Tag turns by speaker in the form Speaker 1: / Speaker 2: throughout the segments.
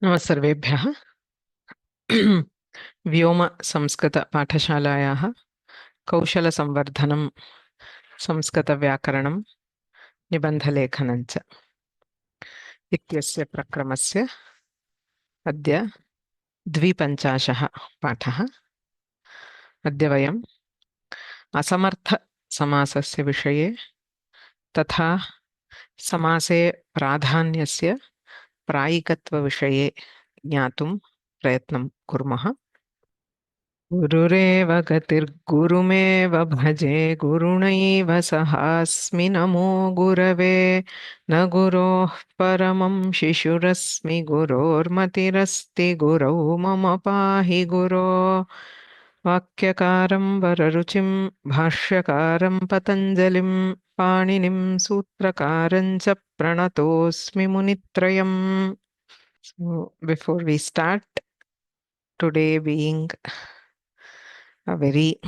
Speaker 1: नमः सर्वेभ्यः। व्योम संस्कृतपाठशालायाः कौशलसंवर्धनं संस्कृतव्याकरणं निबन्धलेखनं च इत्यस्य प्रक्रमस्य अद्य 52 पाठः। अद्य वयम् असमर्थसमासस्य विषये तथा समासे प्राधान्यस्य प्रायिकत्वविषये ज्ञातुं प्रयत्नं कुर्मः। गुरुरेव गतिर्गुरुमेव भजे गुरुणैव सहास्मि नमो गुरवे न गुरोः परमं शिशुरस्मि गुरोर्मतिरस्ति गुरौ मम पाहि गुरो। वाक्यकारं वररुचिं भाष्यकारं पतञ्जलिं पाणिनिं सूत्रकारं च प्रणतोऽस्मि मुनित्रयम्. So before we start, today being a very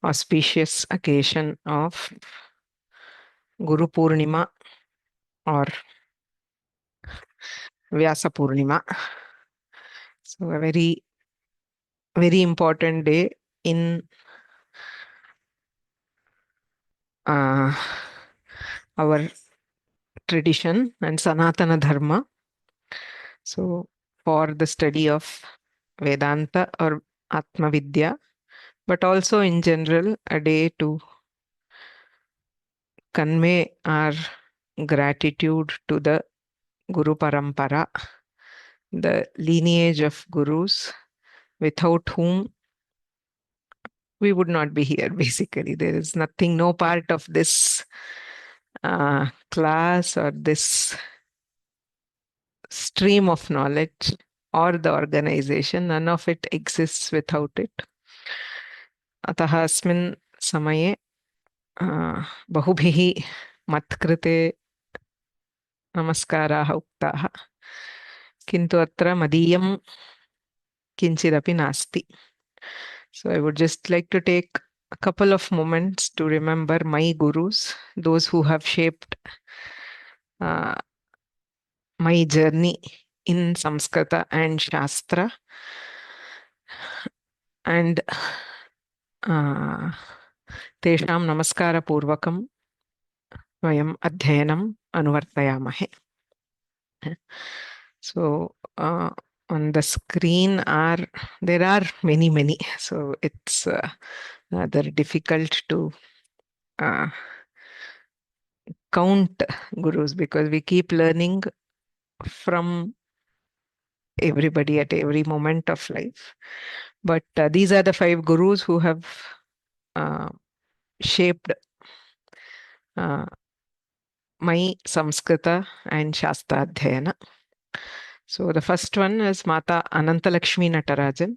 Speaker 1: auspicious occasion of Guru Purnima or Vyasa Purnima. So a very, very important day in our tradition and Sanatana Dharma. So for the study of Vedanta or Atma Vidya, but also in general a day to convey our gratitude to the Guru Parampara, the lineage of gurus without whom we would not be here. Basically, there is nothing, no part of this class or this stream of knowledge or the organization, none of it exists without it. अतः अस्मिन् समये बहुभिः मत्कृते नमस्काराः उक्ताः, किन्तु अत्र मदीयं किञ्चिदपि नास्ति. So I would just like to take a couple of moments to remember my gurus, those who have shaped my journey in Samskrita and Shastra, and तेषां नमस्कारपूर्वकं वयम् अध्ययनम् अनुवर्तयामहे. So on the screen there are many, so it's rather difficult to count gurus because we keep learning from everybody at every moment of life. But these are the 5 gurus who have shaped my Samskrita and Shastra Adhyayana. So the first one is Mata Anantalakshmi Natarajan.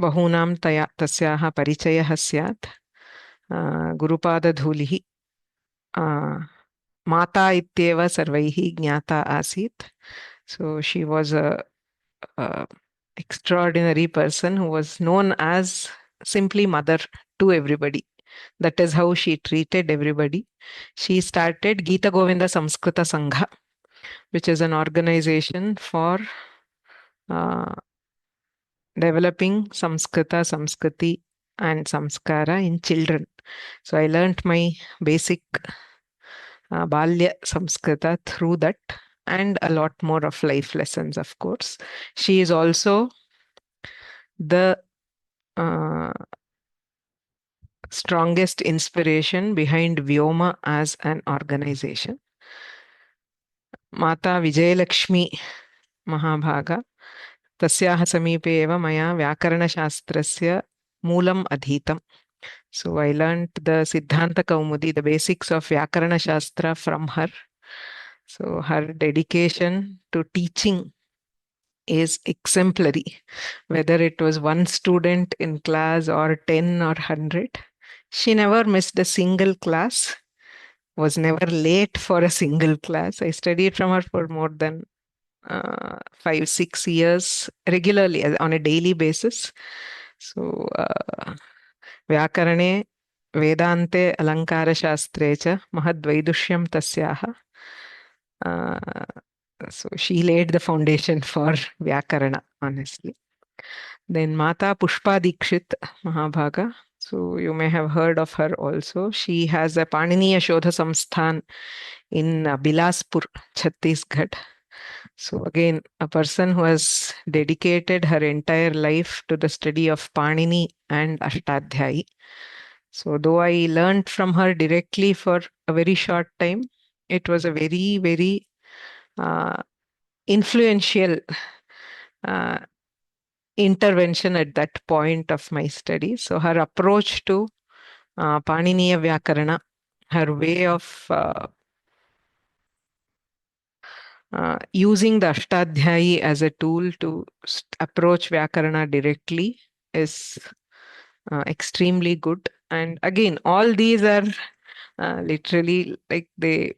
Speaker 1: बहूनां तस्याः परिचयः स्यात्. गुरुपादधूलिः माता इत्येव सर्वैः ज्ञाता आसीत्. So she was a extraordinary person who was known as simply mother to everybody. That is how she treated everybody. She started Geeta Govinda Samskrita Sangha, which is an organization for developing Samskrita, Samskriti and Samskara in children. So I learnt my basic Balya Samskrita through that, and a lot more of life lessons, of course. She is also the strongest inspiration behind Vyoma as an organization. Mata Vijayalakshmi Mahabhaga, तस्याः समीपे एव मया व्याकरणशास्त्रस्य मूलम् अधीतम्. So I learned the Siddhanta Kaumudi, the basics of Vyakarana Shastra from her. So her dedication to teaching is exemplary. Whether it was one student in class or 10 or 100, she never missed a single class, was never late for a single class. I studied from her for more than 5-6 years regularly on a daily basis. So व्याकरणे वेदान्ते अलङ्कारशास्त्रे च महद्वैदुष्यं तस्याः. So she laid the foundation for Vyakarana, honestly. Then Mata Pushpa Dikshit Mahabhaga. So you may have heard of her also. She has a Paniniya Shodha Samsthan in Bilaspur, Chhattisgarh. So again, a person who has dedicated her entire life to the study of Panini and Ashtadhyayi. So though I learned from her directly for a very short time, it was a very, very influential uh, intervention at that point of my study. So her approach to Paniniya Vyakarana, her way of using the Ashtadhyayi as a tool to approach Vyakarana directly is extremely good. And again, all these are literally like they,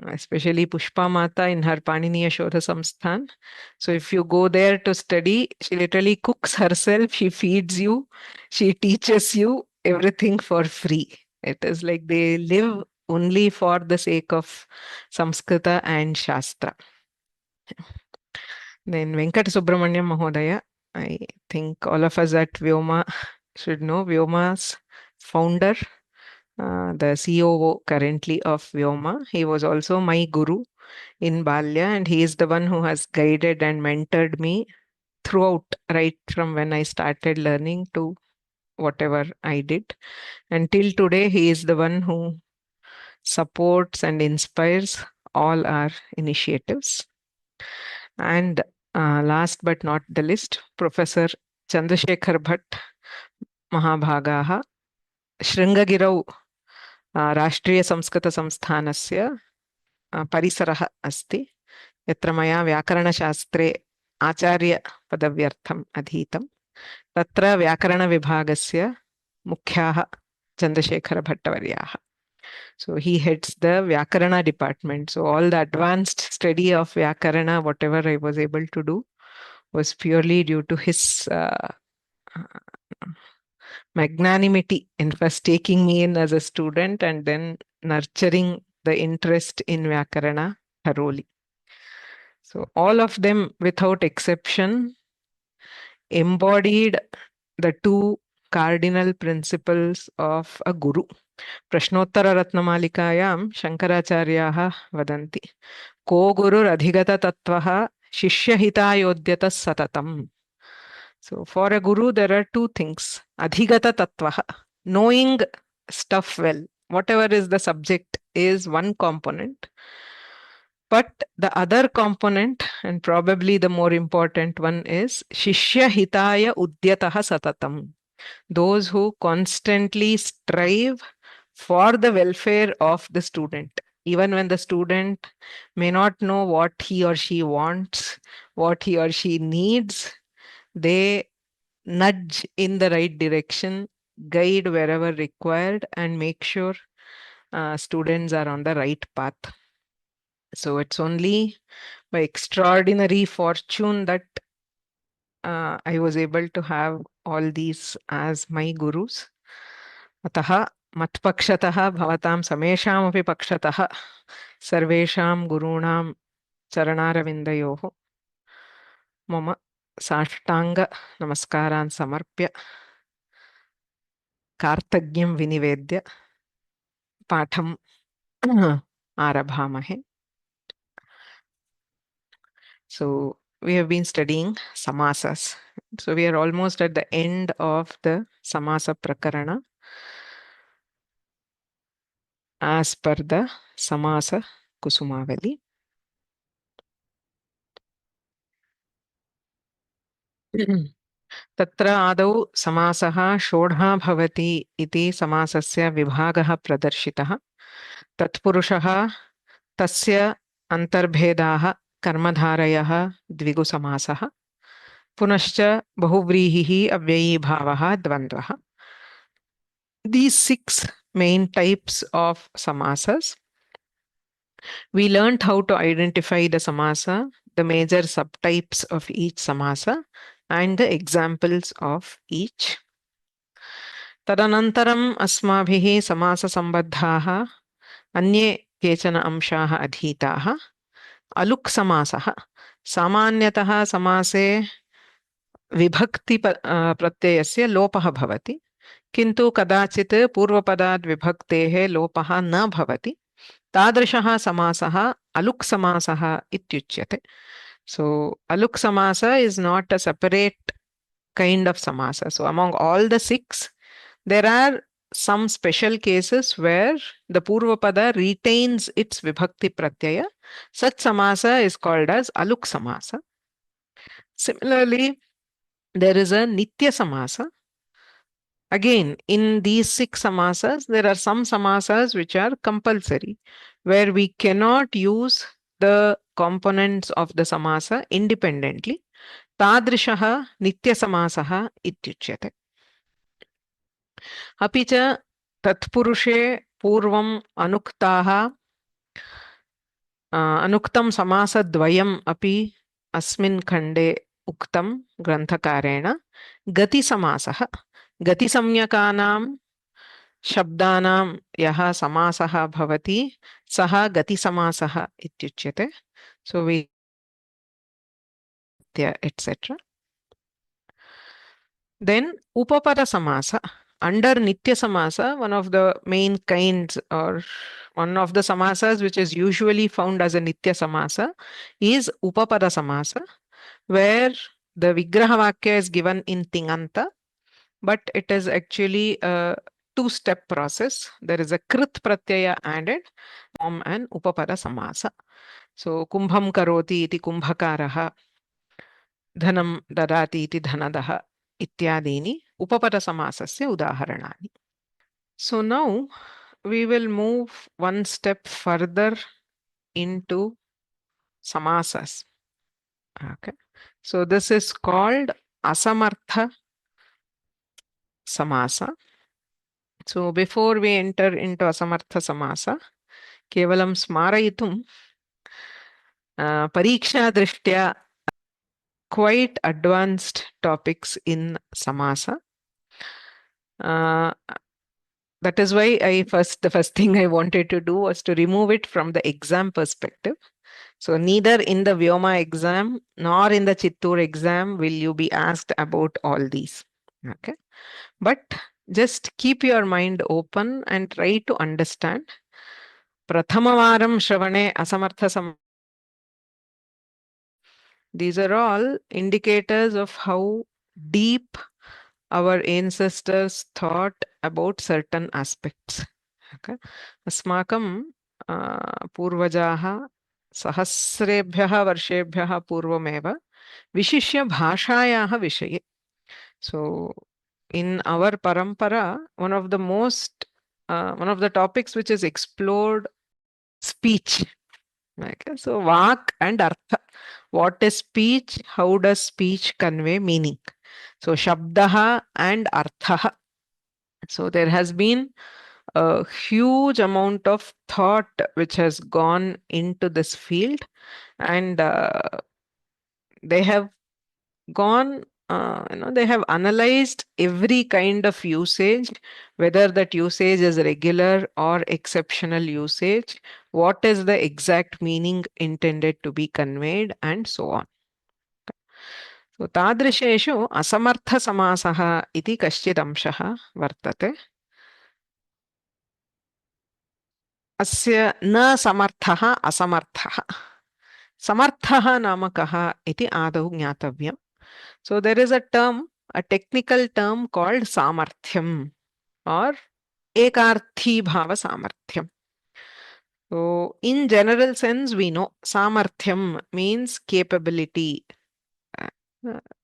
Speaker 1: especially Pushpa Mata in her Paniniya Shodha Samsthan. So if you go there to study, she literally cooks herself, she feeds you, she teaches you everything for free. It is like they live only for the sake of Samskrita and Shastra. Then Venkata Subramaniam Mahodaya, I think all of us at Vyoma should know. Vyoma's founder, the COO currently of Vyoma. He was also my guru in Balya, and he is the one who has guided and mentored me throughout, right from when I started learning to whatever I did. Until today, he is the one who supports and inspires all our initiatives. And last but not the least, Professor Chandrasekhar Bhatt Mahabhagaः शृङ्गगिरौ राष्ट्रीयसंस्कृतसंस्थानस्य परिसरः अस्ति, यत्र मया व्याकरणशास्त्रे आचार्यपदव्यर्थम् अधीतं. तत्र व्याकरणविभागस्य मुख्याः चन्द्रशेखरभट्टवर्याः. So he heads the Vyakarana department. So all the advanced study of Vyakarana, whatever I was able to do, was purely due to his magnanimity in first taking me in as a student and then nurturing the interest in Vyakarana thoroughly. So all of them, without exception, embodied the two cardinal principles of a guru. प्रश्नोत्तररत्नमालिकायां शङ्कराचार्याः वदन्ति, को गुरुरधिगततत्त्वः शिष्यहितायोद्यतः सततम्. So for a guru, there are two things. Adhigata tattvaha, knowing stuff well. Whatever is the subject is one component. But the other component, and probably the more important one, is Shishya Hitaya Udyataha Satatam. Those who constantly strive for the welfare of the student. Even when the student may not know what he or she wants, what he or she needs, they nudge in the right direction, guide wherever required, and make sure students are on the right path. So it's only by extraordinary fortune that I was able to have all these as my gurus. अतः मत्पक्षतः भवतां समेषामपि पक्षतः सर्वेषां गुरूणां चरणारविन्दयोः मम साष्टांग नमस्कारान् समर्प्य कार्तज्ञं विनिवेद्य पाठं आरभामहे. So we have been studying samasas. So we are almost at the end of the samasa prakarana as per the samasa kusumavali. तत्र आदौ समासः षोडः भवति इति समासस्य विभागः प्रदर्शितः. तत्पुरुषः, तस्य अन्तर्भेदाः, कर्मधारयः, द्विगुसमासः, पुनश्च बहुव्रीहिः, अव्ययीभावः, द्वन्द्वः. These 6 main types of samasas. We learned how to identify the samasa, the major subtypes of each samasa, and the examples of each. तदनन्तरम् अस्माभिः समाससम्बद्धाः अन्ये केचन अंशाः अधीताः. अलुक् समासः सामान्यतः समासे विभक्ति प्रत्ययस्य लोपः भवति, किन्तु कदाचित् पूर्वपदाद् विभक्तेः लोपः न भवति। तादृशः समासः अलुक् समासः इत्युच्यते. So aluk samasa is not a separate kind of samasa. So among all the 6, there are some special cases where the purvapada retains its vibhakti pratyaya. Such samasa is called as aluk samasa. Similarly, there is a nitya samasa. Again, in these 6 samasas, there are some samasas which are compulsory, where we cannot use the components of the samasa independently. तादृशः नित्यसमासः इत्युच्यते. अपि च तत्पुरुषे पूर्वम् अनुक्तं समासद्वयम् अपि अस्मिन् खण्डे उक्तं ग्रन्थकारेण. गतिसमासः, गतिसंज्ञकानां शब्दानां यः समासः भवति सः गतिसमासः इत्युच्यते. So we etc. Then Upapada Samasa. Under Nitya Samasa, one of the main kinds or one of the samasas which is usually found as a Nitya Samasa is Upapada Samasa, where the Vigraha Vakya is given in Tinganta, but it is actually a 2-step process. There is a Krit Pratyaya added, form an Upapada Samasa. So Kumbham Karoti iti Kumbhakaraha, Dhanam Dadati iti Dhanadaha ityadini उपपदसमासस्य उदाहरणानि. So now we will move one step further into samasas. Okay. So this is called asamartha samasa. So before we enter into asamartha samasa, kevalam smarayitum pariksha drishtya quite advanced topics in samasa. That is why the first thing I wanted to do was to remove it from the exam perspective. So neither in the Vyoma exam nor in the Chittur exam will you be asked about all these. Okay. But just keep your mind open and try to understand. Prathamavaram Shravane Asamartha. These are all indicators of how deep our ancestors thought about certain aspects. Okay. Asmakam Purvajaha सहस्रेभ्यः वर्षेभ्यः पूर्वमेव विशिष्य भाषायाः विषये. So in our parampara, one of the topics which is explored, speech. Okay. So vak and artha. What is speech? How does speech convey meaning? So shabdaha and arthaha. So there has been a huge amount of thought which has gone into this field, and they have gone, they have analyzed every kind of usage, whether that usage is regular or exceptional usage, what is the exact meaning intended to be conveyed, and so on. So तादृशेषु असमर्थसमासः इति कश्चित् अंशः वर्तते. अस्य न समर्थः असमर्थः. समर्थः नाम कः इति आदौ ज्ञातव्यम्. So there is a technical term called samarthyam or ekarthi bhava samarthyam. So in general sense, we know samarthyam means capability.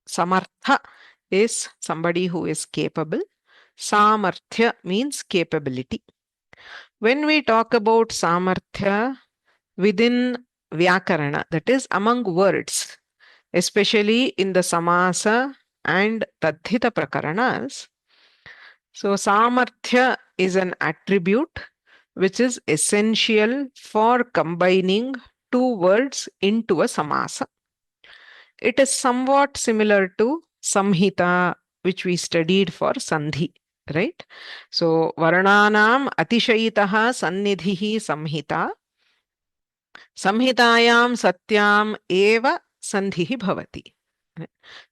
Speaker 1: Samartha is somebody who is capable. Samarthya means capability. When we talk about samarthya within Vyakarana, that is among words, especially in the samasa and tadhita prakaranas, so samarthya is an attribute which is essential for combining 2 words into a samasa. It is somewhat similar to samhita, which we studied for sandhi, right? So varananam atishayitaha sannidhihi samhita. Samhitayam satyam eva sandhihi bhavati.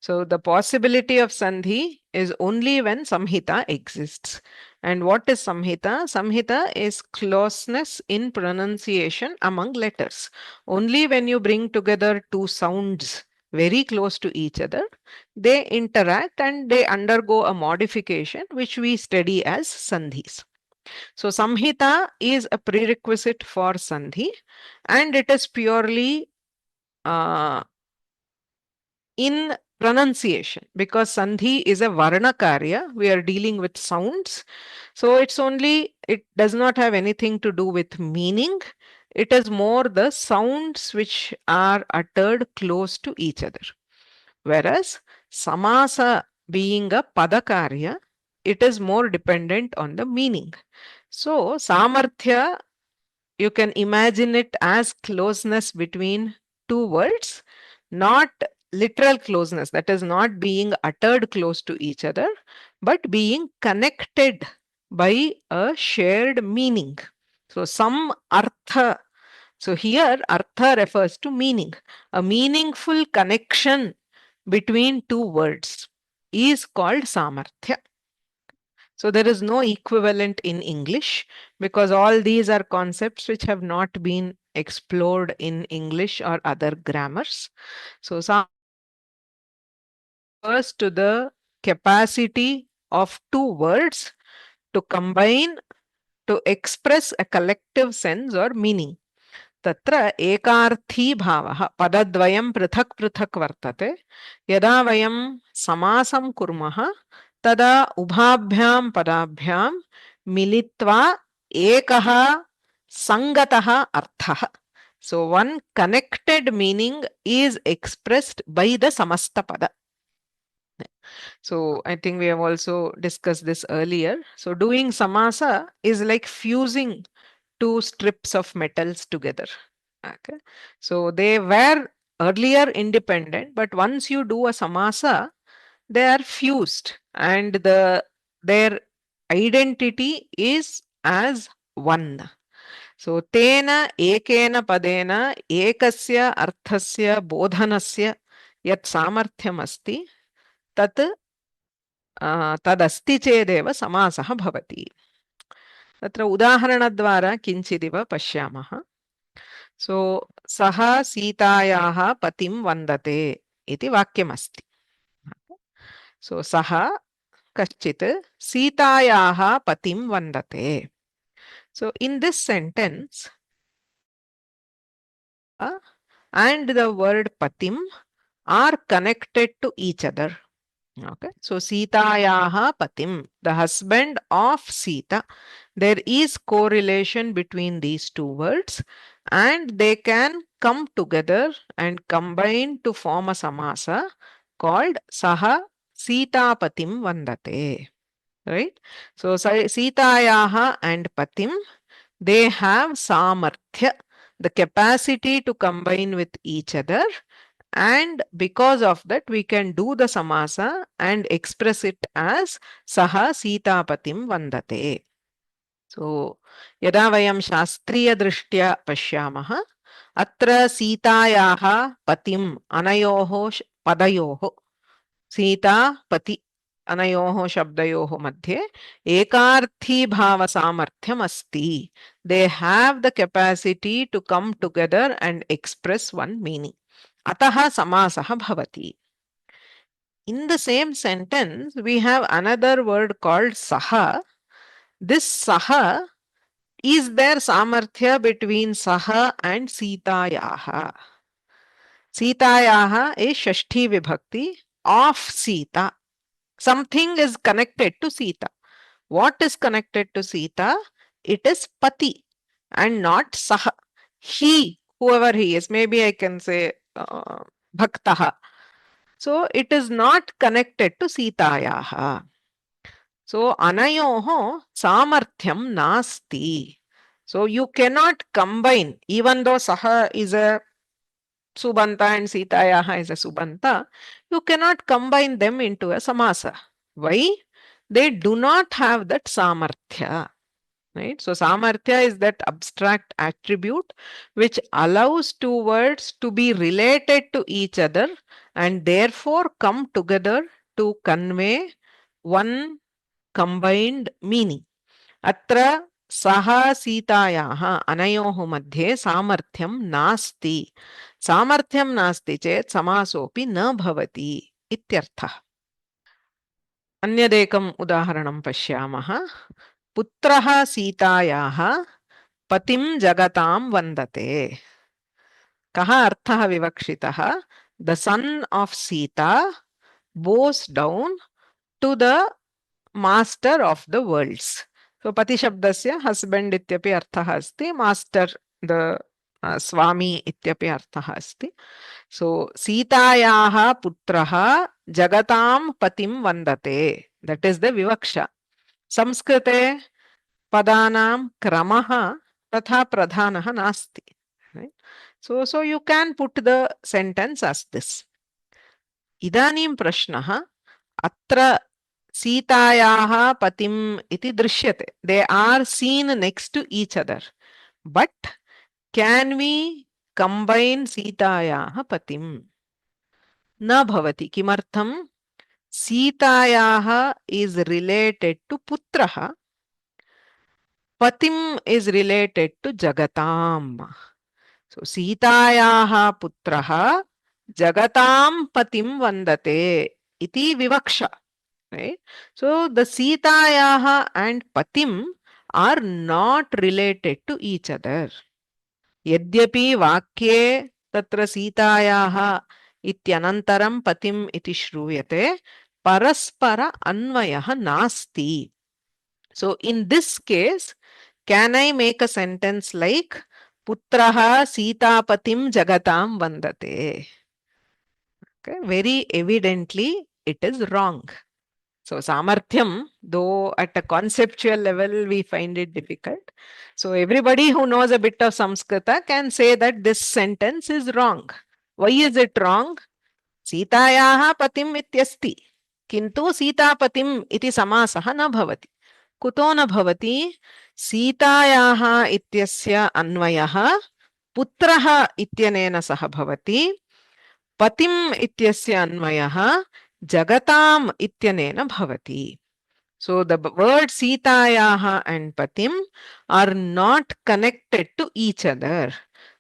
Speaker 1: So the possibility of sandhi is only when samhita exists. And what is samhita? Samhita is closeness in pronunciation among letters. Only when you bring together two sounds very close to each other, they interact and they undergo a modification which we study as sandhis. So samhita is a prerequisite for sandhi, and it is purely uh, in pronunciation, because sandhi is a varna karya. We are dealing with sounds. So it does not have anything to do with meaning. It is more the sounds which are uttered close to each other. Whereas samasa being a padakarya, it is more dependent on the meaning. So samarthya, you can imagine it as closeness between two words, not literal closeness, that is not being uttered close to each other, but being connected by a shared meaning. So some artha. So here artha refers to meaning. A meaningful connection between two words is called samarthya. So there is no equivalent in English, because all these are concepts which have not been explored in English or other grammars. So refers to the capacity of two words to combine to express a collective sense or meaning. तत्र एकार्थी भावः पदद्वयं पृथक् पृथक् वर्तते. यदा वयं समासं कुर्मः तदा उभाभ्यां पदाभ्यां मिलित्वा एकः सङ्गतः अर्थः. So one connected meaning is expressed by the samastapada. So I think we have also discussed this earlier. So doing samasa is like fusing two strips of metals together. Okay. So they were earlier independent, but once you do a samasa, they are fused and their identity is as one. So tena ekena padena ekasya arthasya bodhanasya yat samarthyam asti tat तदस्ति चेदेव समासः भवति. तत्र उदाहरणद्वारा किञ्चिदिव पश्यामः. सो सः सीतायाः पतिं वन्दते इति वाक्यमस्ति. सो सः कश्चित् सीतायाः पतिं वन्दते. So in this sentence, and the word patim are connected to each other. Okay, so Sitayaha patim, the husband of Sita. There is correlation between these two words, and they can come together and combine to form a samasa called Saha Sita Patim Vandate. Right? So Sitayaha and Patim, they have samarthya, the capacity to combine with each other, and because of that we can do the samasa and express it as saha sitapatim vandate. So yada vayam shastriya drishtya pashyamah atra sitayaha patim anayoho padayoho Sita पति अनयोः शब्दयोः मध्ये एकार्थी भाव सामर्थ्यम् अस्ति. They have the capacity to come together and express one meaning. अतः समासः भवति. In the same sentence, we have another word called saha. This saha is there samarthya between saha and Sitayaha. Sitayaha is Shashti Vibhakti of Sita. Something is connected to Sita. What is connected to Sita? It is Pati and not Saha. He, whoever he is, maybe I can say Bhaktaha. So it is not connected to Sitayaha. So anayoho samarthyam nasti. So you cannot combine, even though Saha is a Subanta and Sitayaha is a Subanta, you cannot combine them into a samasa. Why? They do not have that samarthya. right? So samarthya is that abstract attribute which allows two words to be related to each other and therefore come together to convey one combined meaning. Atra saha सीतायाः अनयोः मध्ये सामर्थ्यं नास्ति. सामर्थ्यं नास्ति चेत् समासोऽपि न भवति इत्यर्थः. अन्यदेकम् उदाहरणं पश्यामः. पुत्रः सीतायाः पतिं जगतां वन्दते. कः अर्थः विवक्षितः? The son of Sita bows down to the master of the worlds. So pati shabdasya husband ityapi arthah asti, master the swami ityapi arthah asti. So Sitayaha putraha jagatam patim vandate. That is the vivaksha. Samskrite padanam kramaha tatha pradhanaha nasti. Right? So you can put the sentence as this. Idanim prashnaha atra सीतायाः पतिम् इति दृश्यते. They are seen next to each other. But can we combine सीतायाः पतिम्? न भवति. किमर्थं? सीतायाः is related to पुत्रः. Patim is related to Jagatam. So सीतायाः पुत्रः जगतां पतिं वन्दते इति विवक्षा. Right? So the Sitayaha and Patim are not related to each other. Yadyapi vakye tatra Sitayaha ityanantaram Patim iti shruyate paraspara anvayaha nasti. So in this case, can I make a sentence like Putraha Sitapatim Jagatam Vandate? Okay, very evidently it is wrong. So samarthyam, though at a conceptual level we find it difficult. So everybody who knows a bit of Samskrita can say that this sentence is wrong. Why is it wrong? Sitayaha patim ityasti. Kintu sitapatim iti samasah na bhavati. Kuto na bhavati? Sitayaha ityasya anvayaha putraha ityanena saha bhavati. Patim ityasya anvayaha Jagatam ityanena bhavati. So the word Sitayaha and Patim are not connected to each other.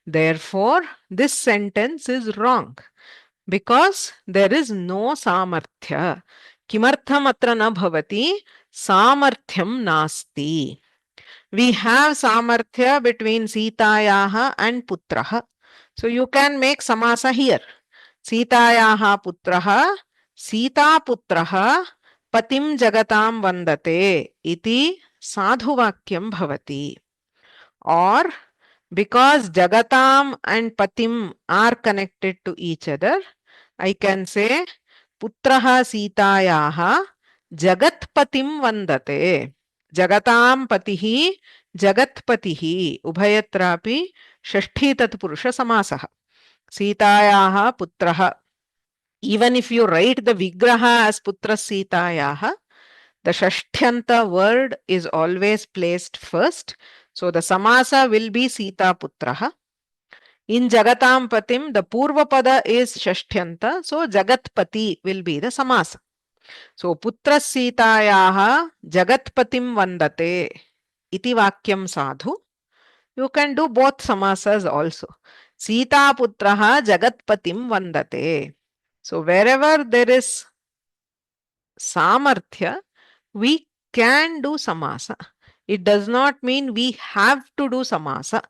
Speaker 1: Therefore, this sentence is wrong because there is no samarthya. Kimartham atra na bhavati? Samarthyam nasti. We have samarthya between Sitayaha and Putraha. So you can make samasa here. Sitayaha Putraha सीतापुत्रः पतिं जगतां वन्दते इति साधुवाक्यं भवति. Or because jagatam and patim are connected to each other, I can say putraha sitayaha jagatpatim vandate. Jagatam patihi jagatpatihi ubhayatrapi shashthi tatpurusha samasah. Sitayaha putraha. Even if you write the vigraha as putra sitayaha, the shashthyanta word is always placed first. So the samasa will be sita putraha. In jagatam patim, the purva pada is shashthyanta. So jagatpati will be the samasa. So putra sitayaha jagatpatim vandate iti vakyam sadhu. You can do both samasas also. Sita putraha jagatpatim vandate. So wherever there is samarthya, we can do samasa. It does not mean we have to do samasa.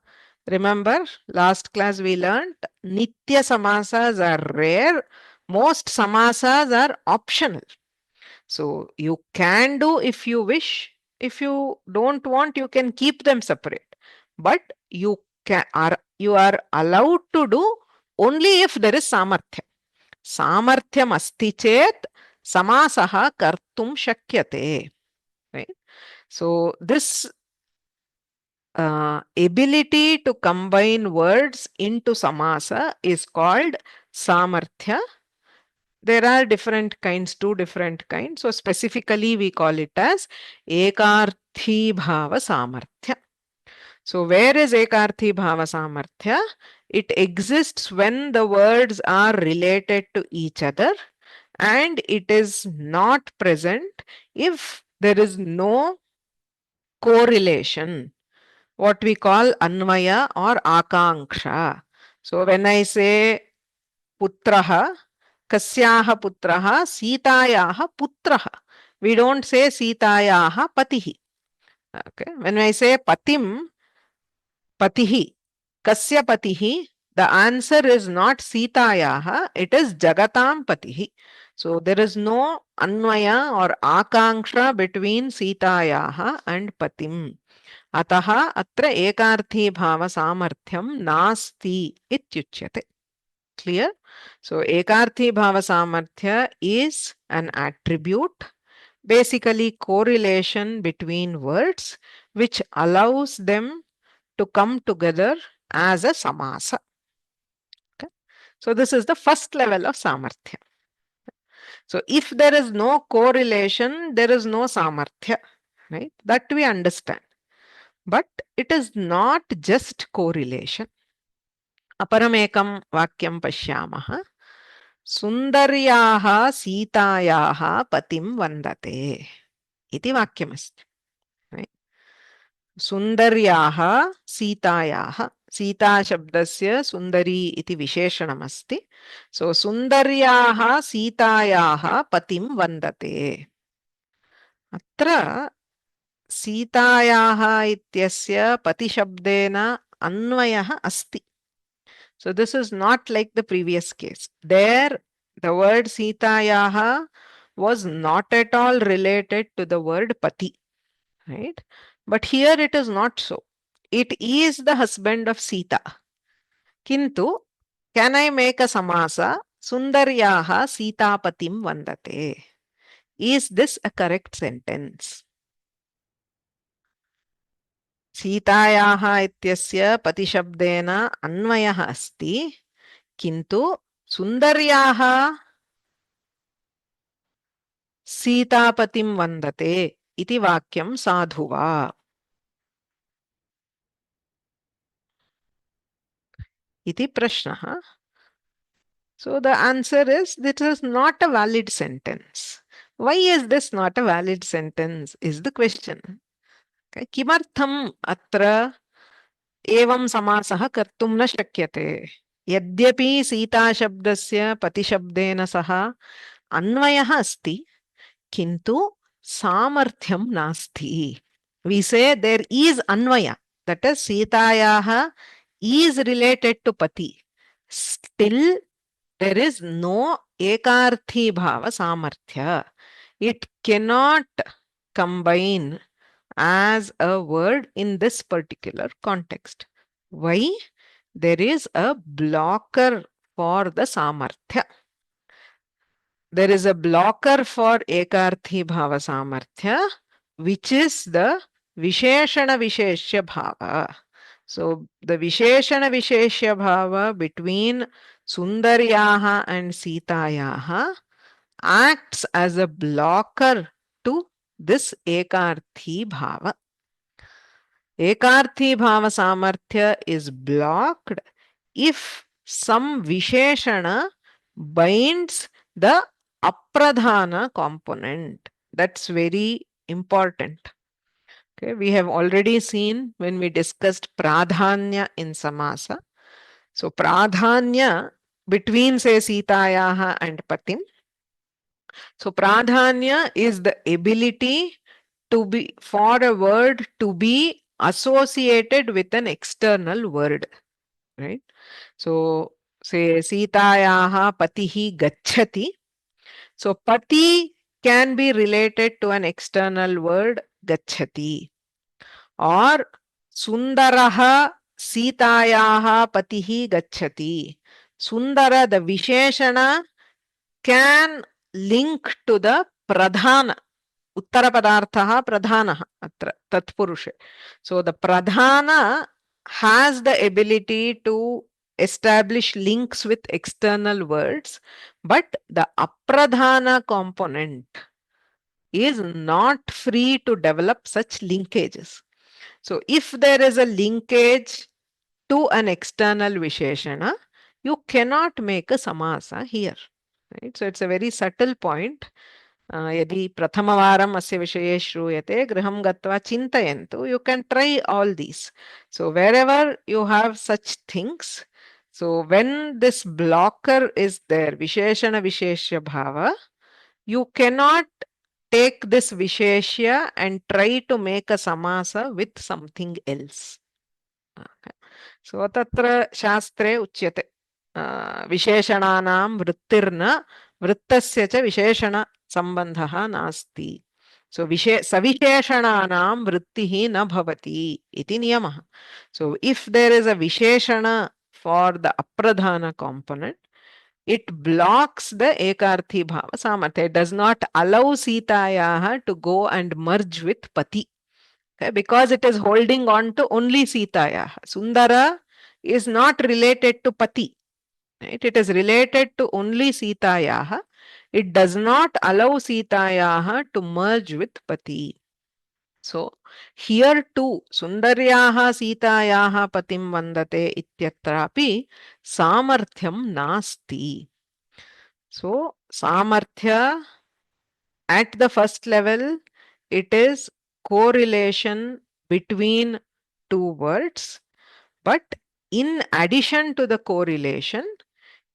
Speaker 1: Remember, last class we learned nitya samasas are rare. Most samasas are optional. So you can do if you wish. If you don't want, you can keep them separate. But you are allowed to do only if there is samarthya. Samarthyam asti chet samasaha kartum shakyate. Right? So this ability to combine words into samasa is called samarthya. There are different kinds, two different kinds. So specifically we call it as Ekarthi Bhava Samarthya. So where is Ekarthi Bhava Samarthya? It exists when the words are related to each other, and it is not present if there is no correlation, what we call Anvaya or Akanksha. So when I say Putraha, Kasyaha Putraha, Sitayaha Putraha, we don't say Sitayaha Patihi. Okay. When I say Patim, Patihi, Kasya Patihi, the answer is not Sitayaha, it is Jagatam Patihi. So there is no Anvaya or Akanksha between Sitayaha and Patim. अतः अत्र एकार्थी भाव सामर्थ्यं नास्ति इत्युच्यते. Clear? So ekarthi bhava samarthya is an attribute, basically correlation between words, which allows them to come together as a samasa. Okay? So this is the first level of samarthya. So if there is no correlation, there is no samarthya, right? That we understand. But it is not just correlation. अपरमेकं वाक्यं पश्यामः. सुन्दर्याः सीतायाः पतिं वन्दते इति वाक्यमस्ति. सुन्दर्याः सीतायाः, सीता शब्दस्य सुन्दरी इति विशेषणमस्ति. सो सुन्दर्याः सीतायाः पतिं वन्दते. अत्र सीतायाः इत्यस्य पतिशब्देन अन्वयः अस्ति. So this is not like the previous case. There, the word Sitayaha was not at all related to the word Pati, right? But here it is not so. It is the husband of Sita. Kintu, can I make a samasa? Sundaryaha Sita Patim Vandate. Is this a correct sentence? सीतायाः इत्यस्य पतिशब्देन अन्वयः अस्ति, किन्तु सुन्दर्याः सीतापतिं वन्दते इति वाक्यं साधु वा? इति प्रश्नः. So the answer is this is not a valid sentence. Why is this not a valid sentence is the question. किमर्थम् अत्र एवं समासः कर्तुं न शक्यते? यद्यपि सीता शब्दस्य पतिशब्देन सह अन्वयः अस्ति, किन्तु सामर्थ्यं नास्ति. We say there is anvaya, that is Sitayaha is related to Pati. Still there is no ekarthi bhava samarthya. It cannot combine as a word in this particular context. Why? There is a blocker for the samarthya. There is a blocker for ekarthi bhava samarthya, which is the visheshana visheshya bhava. So the visheshana visheshya bhava between Sundaryaha and Sitayaha acts as a blocker to this ekarthi bhava. Ekarthi bhava samarthya is blocked if some visheshana binds the apradhana component. That's very important. Okay, we have already seen when we discussed pradhanya in samasa. So pradhanya between say Sitayaha and Patim. So pradhanya is the ability to be for a word to be associated with an external word, right? So say Sitayaha patihi gacchati. So pati can be related to an external word gacchati, or Sundaraha Sitayaha patihi gacchati. Sundara, the visheshana, can link to the pradhana. Uttara padarthaha pradhanaha atra tatpurushe. So the pradhana has the ability to establish links with external words, but the apradhana component is not free to develop such linkages. So if there is a linkage to an external visheshana, you cannot make a samasa here. Right? So it's a very subtle point. यदि प्रथमवारम् अस्य विषये श्रूयते गृहं गत्वा चिन्तयन्तु. You can try all these. So wherever you have such things, so when this blocker is there, visheshana visheshya bhava, you cannot take this visheshya and try to make a samasa with something else. Okay. So tatra shastre uchyate विशेषणानां वृत्तिर्न वृत्तस्य च विशेषण संबंधः नास्ति. So सविशेषणानां वृत्तिः न भवति इति नियमः. So if there is a visheshana for the apradhana component, it blocks the ekarthi bhava samarthya. It does not allow Sitayaha to go and merge with Pati. Okay, because it is holding on to only Sitayaha. Sundara is not related to Pati. Right? It is related to only Sitayaha. It does not allow Sitayaha to merge with Pati. So here too, Sundaryaha Sitayaha Patim Vandate Ityatrapi Samarthyam Nasti. So Samarthya at the first level, it is correlation between two words, but in addition to the correlation,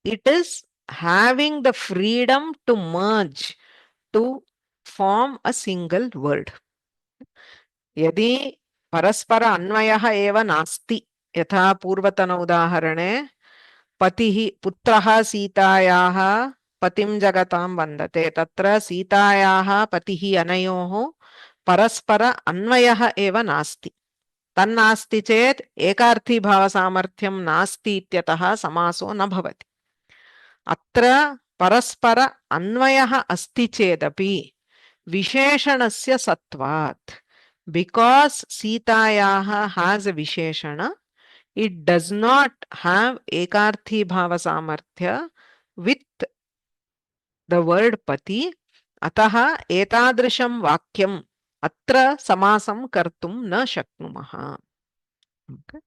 Speaker 1: it is having the freedom to merge to form a single word. यदि परस्पर अन्वयः एव नास्ति, यथा पूर्वतन उदाहरणे पतिः पुत्रः सीतायाः पतिं जगतां वन्दते, तत्र सीतायाः पतिः अनयोः परस्पर अन्वयः एव नास्ति. तन्नास्ति चेत् एकार्थी भाव सामर्थ्यं नास्ति इत्यतः समासो न भवति. अत्र परस्पर अन्वयः अस्ति चेदपि विशेषणस्य सत्वात्, because Sitayaha has a visheshana, it does not have ekarthi bhava samarthya with the word pati. Ataha etadrisham vakyam atra samasam kartum na shaknumaha. Okay.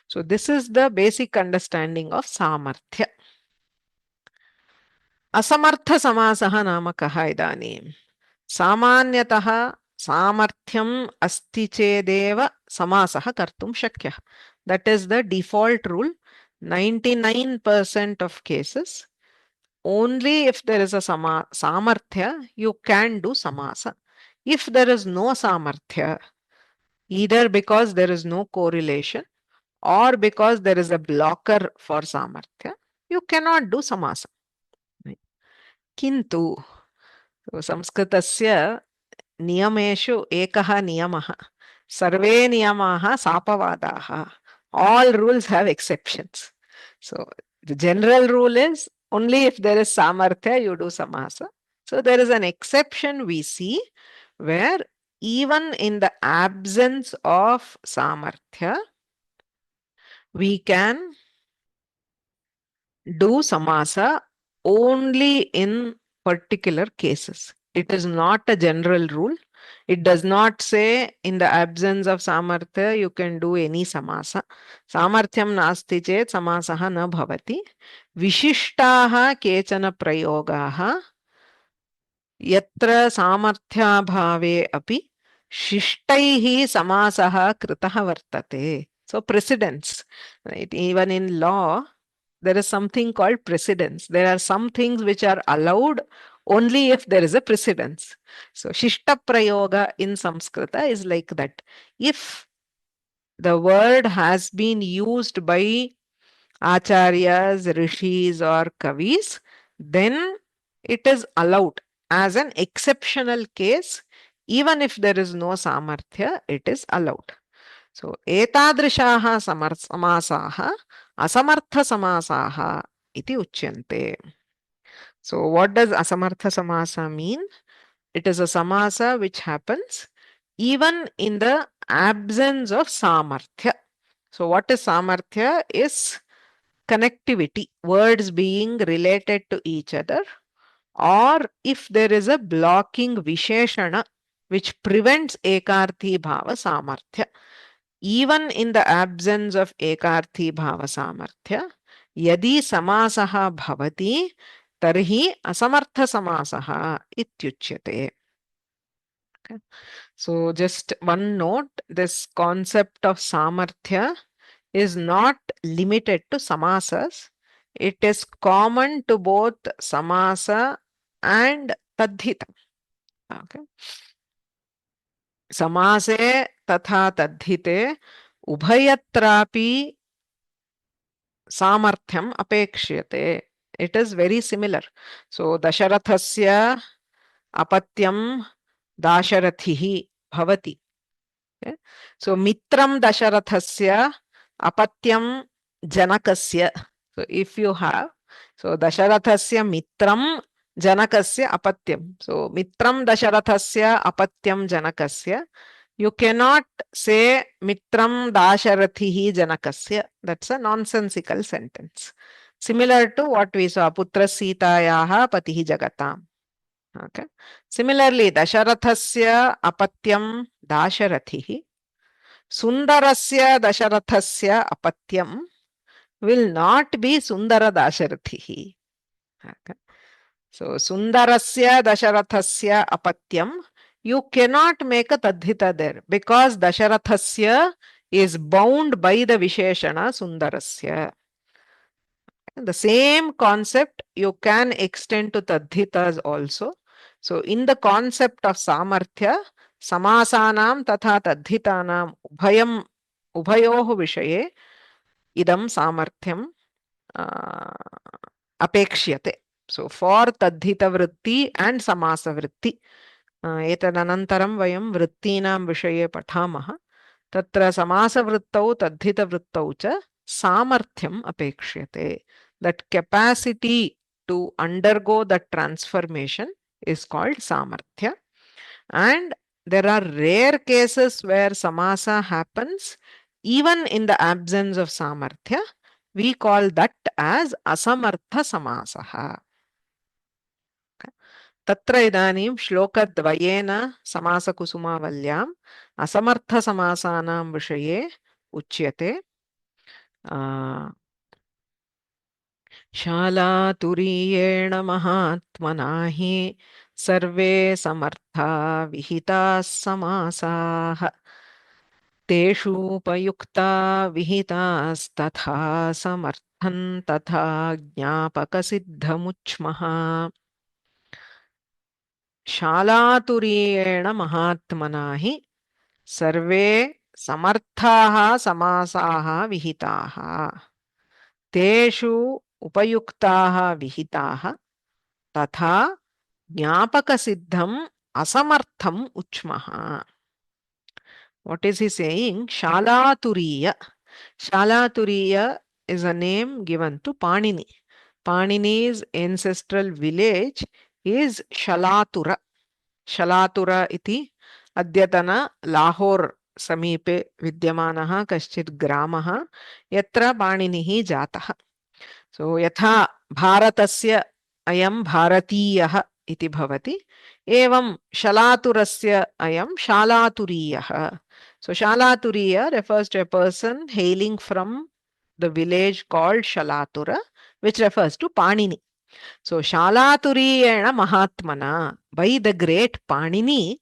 Speaker 1: So this is the basic understanding of samarthya. Asamartha samasaha nama kaha idanim. Samanyataha सामर्थ्यम अस्ति चेदेव समासः कर्तुं शक्यः. That is the default rule. 99% of cases, only if there is a samarthya, you can do samasa. If there is no samarthya, either because there is no correlation or because there is a blocker for samarthya, you cannot do samasa. Kintu संस्कृतस्य नियमेषु एकः नियमः, सर्वे नियमाः सापवादाः. All rules have exceptions. So the general rule is only if there is samarthya you do samasa. So there is an exception we see where even in the absence of samarthya we can do samasa only in particular cases. It is not a general rule. It does not say in the absence of samarthya you can do any samasa. Samarthyam nasti chet samasaha na bhavati. Vishishtaha kechana prayogaha yatra samarthya bhave api shishtaihi samasaha kritaha vartate. So precedence, right? Even in law, there is something called precedence. There are some things which are allowed only if there is a precedence. So Shishta Prayoga in Samskrita is like that. If the word has been used by acharyas, rishis or kavis, then it is allowed as an exceptional case. Even if there is no samarthya, it is allowed. So etadrishaha samasaha asamartha samasaha iti uchyante. So what does asamartha samasa mean? It is a samasa which happens even in the absence of samarthya. So what is samarthya? Is connectivity, words being related to each other, or if there is a blocking visheshana which prevents ekarthi bhava samarthya. Even in the absence of ekarthi bhava samarthya, yadi samasaha bhavati tarhi asamartha samasaha ityuchyate. Okay. So just one note, this concept of samarthya is not limited to samasas. It is common to both samasa and tadhita. Okay. Samase tatha tadhite ubhayatrapi samarthyam apekshyate. It is very similar. So Dasharathasya apatyam dasharathihi bhavati. Okay. So mitram Dasharathasya apatyam janakasya. So if you have, so Dasharathasya mitram janakasya apatyam. So mitram Dasharathasya apatyam janakasya. You cannot say mitram dasharathihi janakasya. That's a nonsensical sentence. Similar to what we saw, putra sitayaha patihi jagatam. Okay. Similarly, Dasharathasya apatyam dasharathihi. Sundarasya Dasharathasya apatyam will not be Sundara Dasharathihi. Okay. So Sundarasya Dasharathasya apatyam, you cannot make a tadhita there because Dasharathasya is bound by the Visheshana Sundarasya. The same concept you can extend to tadhitas also. So in the concept of samarthya, samasanam tatha tadhitanam ubhayoh vishaye idam samarthyam apekshyate. So for tadhita vritti and samasa vritti, etananantaram vayam vrittinam vishaye pathamaha. Tatra samasa vrittau tadhita vrittau cha samarthyam apekshyate. That capacity to undergo the transformation is called samarthya. And there are rare cases where samasa happens even in the absence of samarthya. We call that as asamartha samasaha. Tatra idanim shlokadvayena samasakusumavalyaam asamartha samasanam vishaye uchyate. शालातुरीयेण महात्मना हि सर्वे समर्था विहिताः समासाः तेषूपयुक्ता विहितास्तथा समर्थं तथा ज्ञापकसिद्धमुच्मः. शालातुरीयेण महात्मना हि सर्वे समर्थाः समासाः विहिताः तेषु उपयुक्ताः विहिताः तथा ज्ञापकसिद्धम् असमर्थम् उच्मः. What is he saying? Shalaturiya. Shalaturiya is a name given to Panini. Panini's ancestral village is Shalatura. Shalatura iti adyatana Lahore समीपे विद्यमानः कश्चित् ग्रामः यत्र पाणिनिः जातः. सो यथा भारतस्य अयं भारतीयः इति भवति एवं शलातुरस्य अयं शालातुरीयः. So Shalaturiya refers to a person hailing from the village called Shalatura, which refers to Panini. So Shalaturiyena Mahatmana, by the great Panini,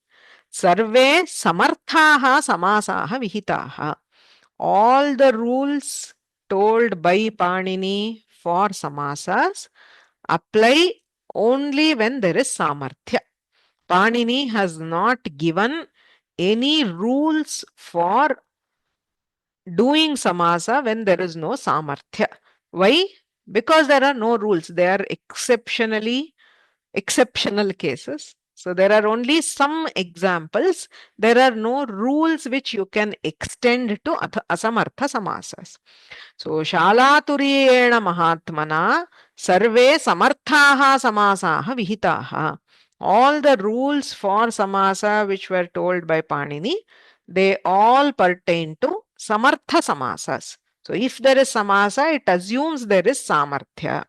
Speaker 1: Sarve Samarthaha Samasaha Vihitaha. All the rules told by Panini for samasas apply only when there is samarthya. Panini has not given any rules for doing samasa when there is no samarthya. Why? Because there are no rules. They are exceptional cases. So there are only some examples. There are no rules which you can extend to asamartha samasas. So Shalaturiyena Mahatmana Sarve Samarthaha Samasaha Vihitaha. All the rules for samasa which were told by Panini, they all pertain to samartha samasas. So if there is samasa, it assumes there is samarthya.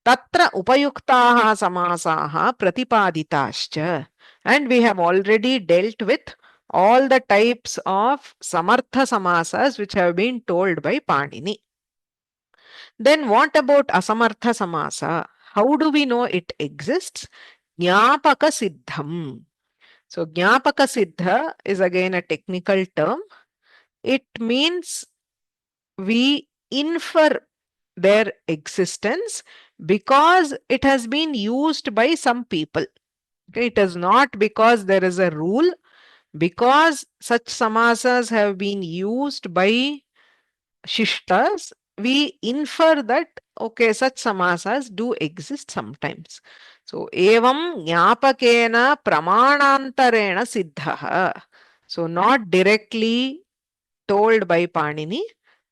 Speaker 1: Tatra upayuktaha samasaha pratipaditaschya. And we have already dealt with all the types of samartha samasas which have been told by Panini. Then what about asamartha samasa? How do we know it exists? Jnapaka siddham. So Jnapaka siddha is again a technical term. It means we infer their existence because it has been used by some people. Okay, it is not because there is a rule, because such samasas have been used by shishtas, we infer that okay, such samasas do exist sometimes. So evam jnapakena pramanantarena siddhaha. So not directly told by Panini,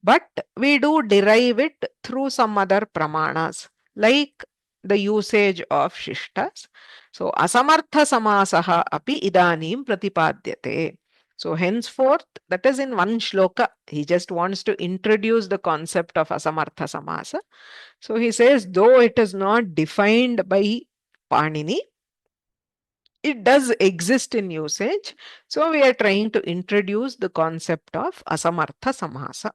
Speaker 1: but we do derive it through some other pramanas, like the usage of shishtas. So asamartha samasaha api idanim pratipadyate. So henceforth, that is in one shloka, he just wants to introduce the concept of asamartha samasa. So he says, though it is not defined by Panini, it does exist in usage. So we are trying to introduce the concept of asamartha samasa.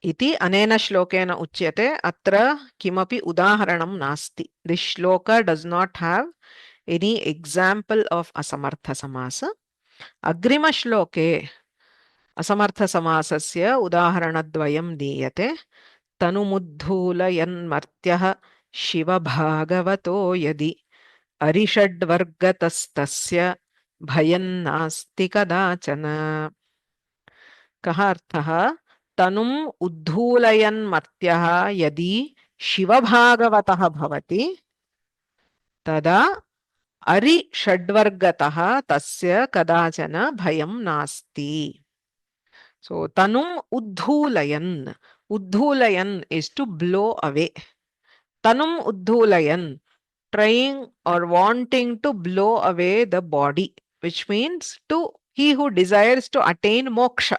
Speaker 1: Iti anena shlokena uchyate atra kimapi udaharanam nasti. This shloka does not have any example of asamartha samasa. Agrima shloke asamartha samasasya udaharanadvayam diyate tanumuddhulayanmartyah shiva bhagavato yadi अरिषड्वर्गतस्तस्य भयन्नास्ति कदाचन. कः अर्थः? तनुम् उद्धूलयन् मर्त्यः यदि शिवभागवतः भवति तदा अरिषड्वर्गतः तस्य कदाचन भयं नास्ति. So tanum uddhulayan. Uddhulayan is to blow away. Tanum uddhulayan, trying or wanting to blow away the body, which means to he who desires to attain moksha.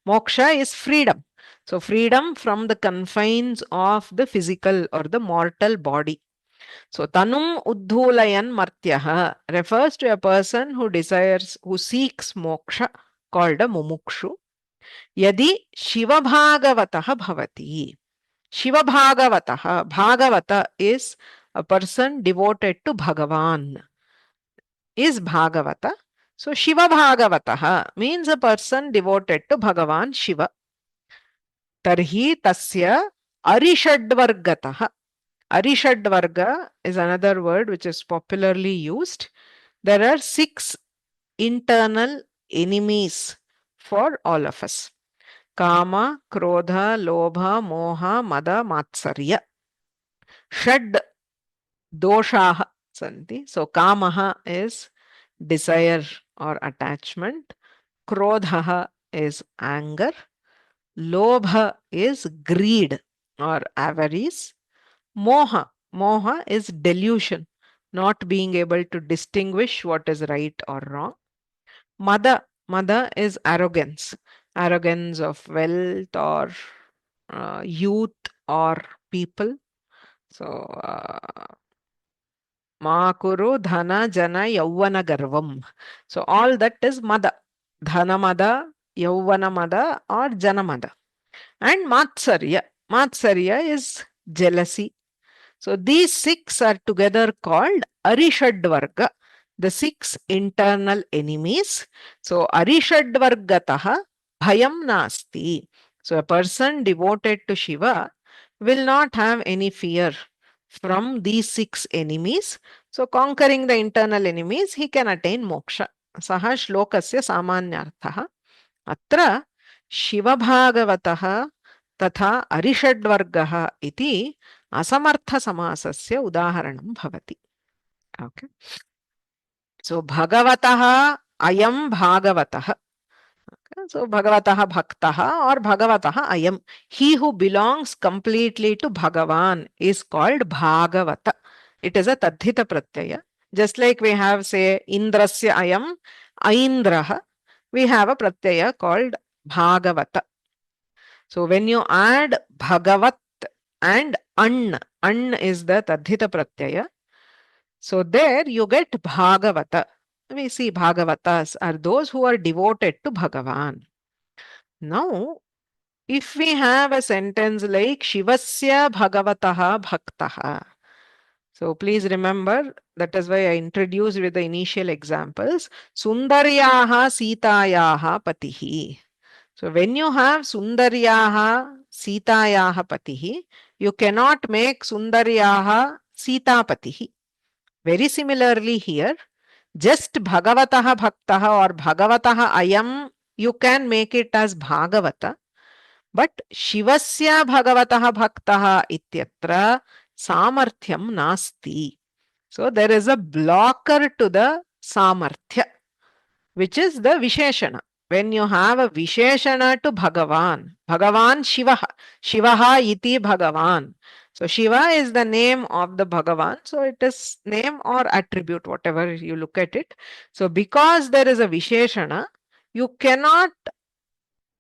Speaker 1: Moksha is freedom. So freedom from the confines of the physical or the mortal body. So tanum uddhulayan martyaha refers to a person who desires, who seeks moksha, called a mumukshu. Yadi Shiva Bhagavataha bhavati. Shiva Bhagavataha. Bhagavata is a person devoted to Bhagavan. Is Bhagavata. So Shiva Bhagavataha means a person devoted to Bhagavan Shiva. Tarhi tasya arishadvargataha. Arishadvarga is another word which is popularly used. There are 6 internal enemies for all of us. Kama, Krodha, Lobha, Moha, Mada, Matsarya. Shad doshaha santi. So Kamaha is desire or attachment. Krodhaha is anger. Lobha is greed or avarice. Moha. Moha is delusion, not being able to distinguish what is right or wrong. Mada. Mada is arrogance. Arrogance of wealth or youth or people. So, Makuru, Dhana, Jana, Yavana, Garvam. So, all that is Mada. Dhana Mada, Yavana Mada, or Jana Mada. And Matsarya. Matsarya is jealousy. So, these 6 are together called Arishadvarga, the 6 internal enemies. So, Arishadvargataha bhayam nasti. So, a person devoted to Shiva will not have any fear from these 6 enemies. So, conquering the internal enemies, he can attain moksha. Saha shlokasya samanyarthaha. Atra Shiva Bhagavataha tatha Arishadvargaha iti asamartha samasasya udaharanam bhavati. Okay. So, Bhagavataha ayam Bhagavataha. So Bhagavataha Bhaktaha or Bhagavataha Ayam. He who belongs completely to Bhagavan is called Bhagavata. It is a Tadhita Pratyaya. Just like we have, say, Indrasya Ayam, Aindraha, we have a Pratyaya called Bhagavata. So when you add Bhagavat and An is the Tadhita Pratyaya. So there you get Bhagavata. We see Bhagavatas are those who are devoted to Bhagavan. Now, if we have a sentence like Shivasya Bhagavataha Bhaktaha. So please remember, that is why I introduced with the initial examples. Sundaryaha Sitayaha Patihi. So when you have Sundaryaha Sitayaha Patihi, you cannot make Sundaryaha Sita Patihi. Very similarly here, just Bhagavataha Bhaktaha or Bhagavataha Ayam, you can make it as Bhagavata. But Shivasya Bhagavataha Bhaktaha ityatra Samarthyam Nasti. So there is a blocker to the Samarthya, which is the Visheshana. When you have a Visheshana to Bhagavan, Bhagavan Shivaha, Shivaha iti Bhagavan. So Shiva is the name of the Bhagavan. So it is name or attribute, whatever you look at it. So because there is a Visheshana, you cannot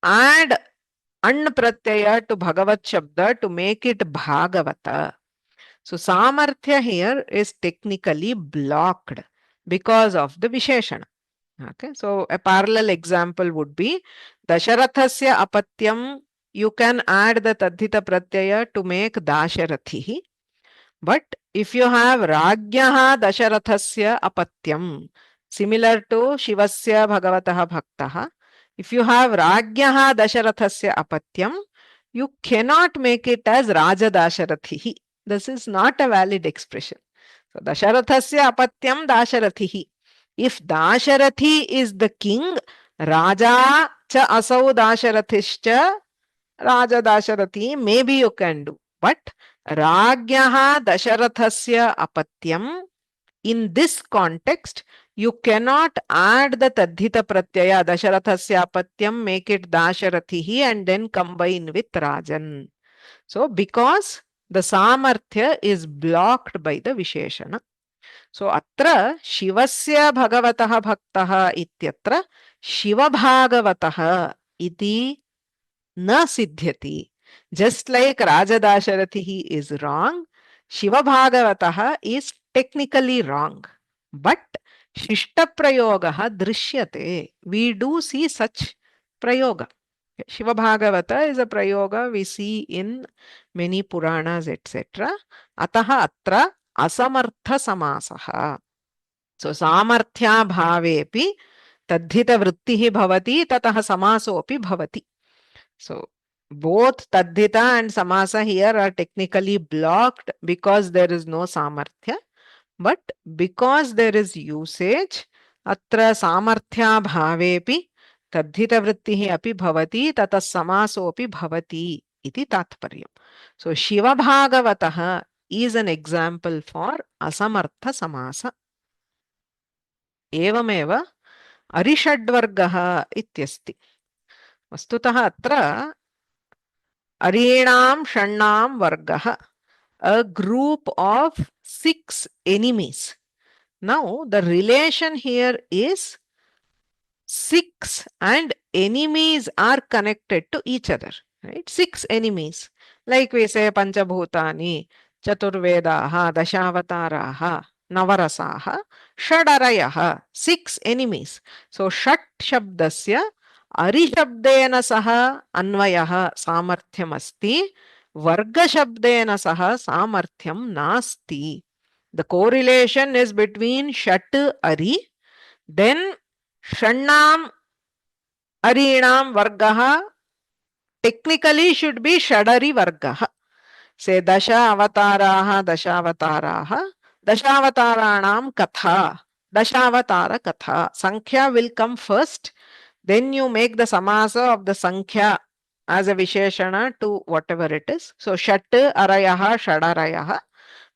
Speaker 1: add An Pratyaya to Bhagavat Shabda to make it Bhagavata. So Samarthya here is technically blocked because of the Visheshana. Okay, so a parallel example would be Dasharathasya Apatyam. You can add the Tadhita Pratyaya to make Dasharathihi. But if you have Rajyaha Dasharathasya Apatyam, similar to Shivasya Bhagavataha Bhaktaha, if you have Rajyaha Dasharathasya Apatyam, you cannot make it as Raja Dasharathihi. This is not a valid expression. So Dasharathasya Apatyam Dasharathihi. If Dasharathi is the king, Raja cha asau Dasharathischa Raja Dasharathi, maybe you can do. But Ragyaha Dasharathasya Apatyam, in this context, you cannot add the Tadhita Pratyaya Dasharathasya Apatyam, make it Dasharathihi and then combine with Rajan. So because the Samarthya is blocked by the Visheshana. So atra Shivasya Bhagavataha Bhaktaha ityatra Shiva Bhagavataha iti na siddhyati. Just like Raja Dasharathihi is wrong, Shiva Bhagavataha is technically wrong. But Shishta Prayogaha Drishyate. We do see such Prayoga. Shiva Bhagavata is a Prayoga we see in many Puranas, etc. Ataha atra asamartha samasaha. So samarthya bhavepi tadhita vrittihi bhavati tataha samasopi bhavati. So both tadhita and samasa here are technically blocked because there is no samarthya. But because there is usage, atra samarthya bhavepi tadhita vrittihi api bhavati tata samasopi bhavati iti tatparyam. So Shiva Bhagavataha is an example for asamartha samasa. एवमेव अरिषड्वर्गः इत्यस्ति. वस्तुतः अत्र अरीणां षण्णां वर्गः, a group of 6 enemies. Now the relation here is 6 and enemies are connected to each other, right? 6 enemies, like we say Panchabhutani, Chaturvedaha, Dashavataraha, Navarasaha, Shadarayaha, 6 enemies. So Shat Shabdasya Arishabdena Saha Anvayaha Samarthyam Asti, Varga Shabdena Saha Samarthyam Nasti. The correlation is between Shat Ari, then Shannam Arinam Vargaha technically should be Shadari Vargaha. Say Dasha Avataraha, Dashavataraha, Dashavataranam Katha, Dashavatara Katha. Sankhya will come first, then you make the samasa of the Sankhya as a Visheshana to whatever it is. So Shat Arayaha, Shadarayaha,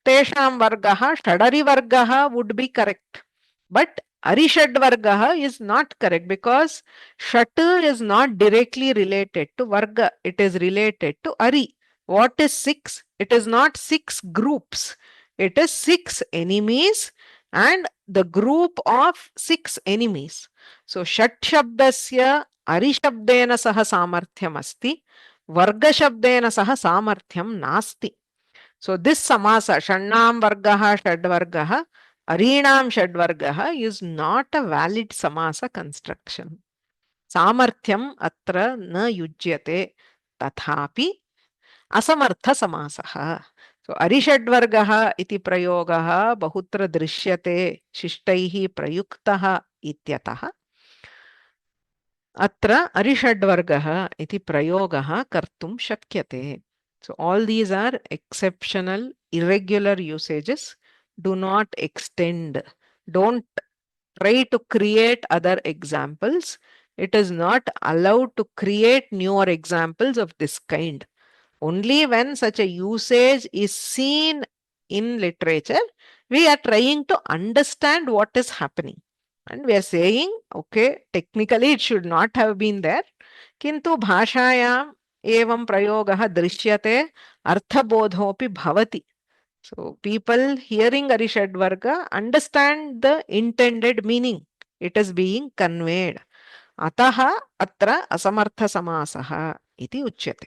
Speaker 1: Tesham Vargaha, Shadari Vargaha would be correct. But Arishad Vargaha is not correct because Shatu is not directly related to Varga. It is related to Ari. What is 6? It is not 6 groups. It is 6 enemies and the group of 6 enemies. So Shat Shabdasya Arishabdena Saha Samarthyam Asti. वर्गशब्देन सह सामर्थ्यं नास्ति. So this samasa, षण्णां वर्गः षड्वर्गः अरीणां षड्वर्गः is not a valid samasa construction. सामर्थ्यम् अत्र न युज्यते. तथापि असमर्थ समासः. So अरिषड्वर्गः इति प्रयोगः बहुत्र दृश्यते शिष्टैः प्रयुक्तः इत्यतः अत्र अरिषड्वर्गः इति प्रयोगः कर्तुं शक्यते. So all these are exceptional, irregular usages. Do not extend. Don't try to create other examples. It is not allowed to create newer examples of this kind. Only when such a usage is seen in literature, we are trying to understand what is happening. And we are saying, okay, technically it should not have been there. किन्तु भाषायाम् एवं प्रयोगः दृश्यते अर्थबोधोऽपि भवति. So people hearing Arishadvarga understand the intended meaning. It is being conveyed. अतः अत्र असमर्थसमासः इति उच्यते.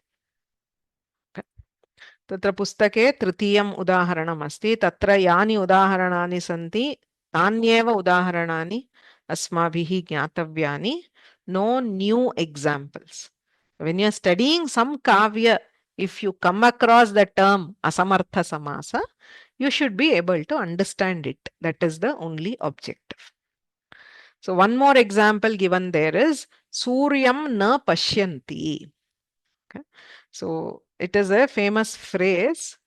Speaker 1: तत्र पुस्तके तृतीयम् उदाहरणम् अस्ति. तत्र यानि उदाहरणानि सन्ति तान्येव उदाहरणानि अस्माभिः ज्ञातव्यानि. No new examples. When you are studying some kavya, if you come across the term asamartha samasa, you should be able to understand it. That is the only objective. So one more example given there is Suryam na pashyanti. Okay. So it is a famous phrase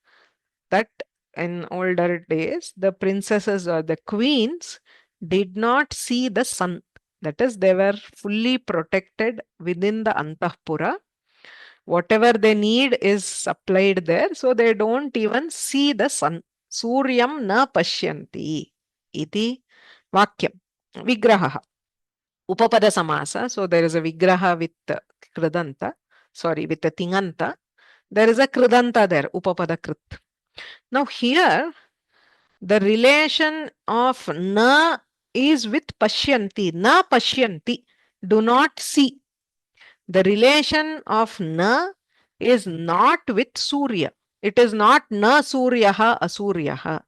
Speaker 1: that in older days the princesses or the queens did not see the sun. That is, they were fully protected within the Antahpura. Whatever they need is supplied there, so they don't even see the sun. Suryam na pashyanti iti vakyam. Vigraha. Upapada samasa. So there is a vigraha with kridanta. Sorry, with the tinganta. There is a kridanta there, upapada krit. Now here, the relation of na is with pashyanti. Na pashyanti. Do not see. The relation of na is not with Surya. It is not na Suryaha asuryaha.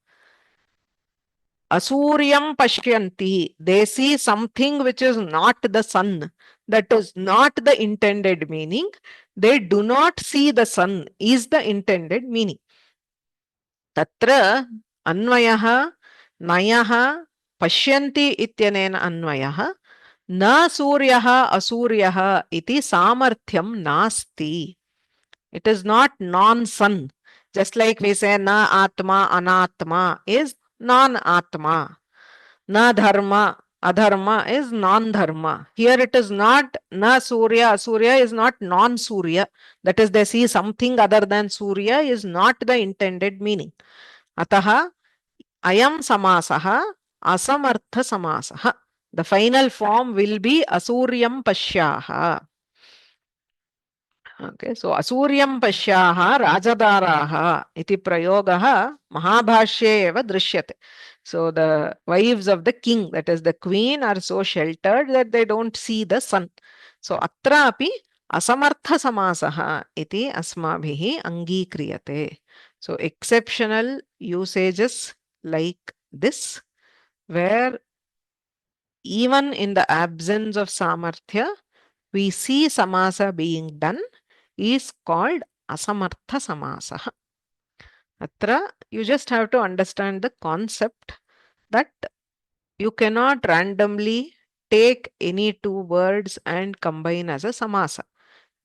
Speaker 1: Asuryam pashyanti. They see something which is not the sun. That is not the intended meaning. They do not see the sun is the intended meaning. Tatra अन्वयः नयः पश्यन्ति इत्यनेन अन्वयः न सूर्यः असूर्यः इति सामर्थ्यं नास्ति. It is not non-sun. Just like we say na atma anatma is non-atma. Na dharma adharma is non-dharma. Here it is not na surya asurya is not non-surya. That is, they see something other than surya is not the intended meaning. Ataha ayam samasaha asamartha samasaha. The final form will be asuryam pashyaha. Okay, so asuryam pashyaha rajadaraha iti prayogaha mahabhashye eva drishyate. So the wives of the king, that is the queen, are so sheltered that they don't see the sun. So atrapi asamartha samasaha iti asmabhihi angikriyate. So exceptional usages like this, where even in the absence of samarthya, we see samasa being done, is called asamartha samasa. Atra, you just have to understand the concept that you cannot randomly take any two words and combine as a samasa,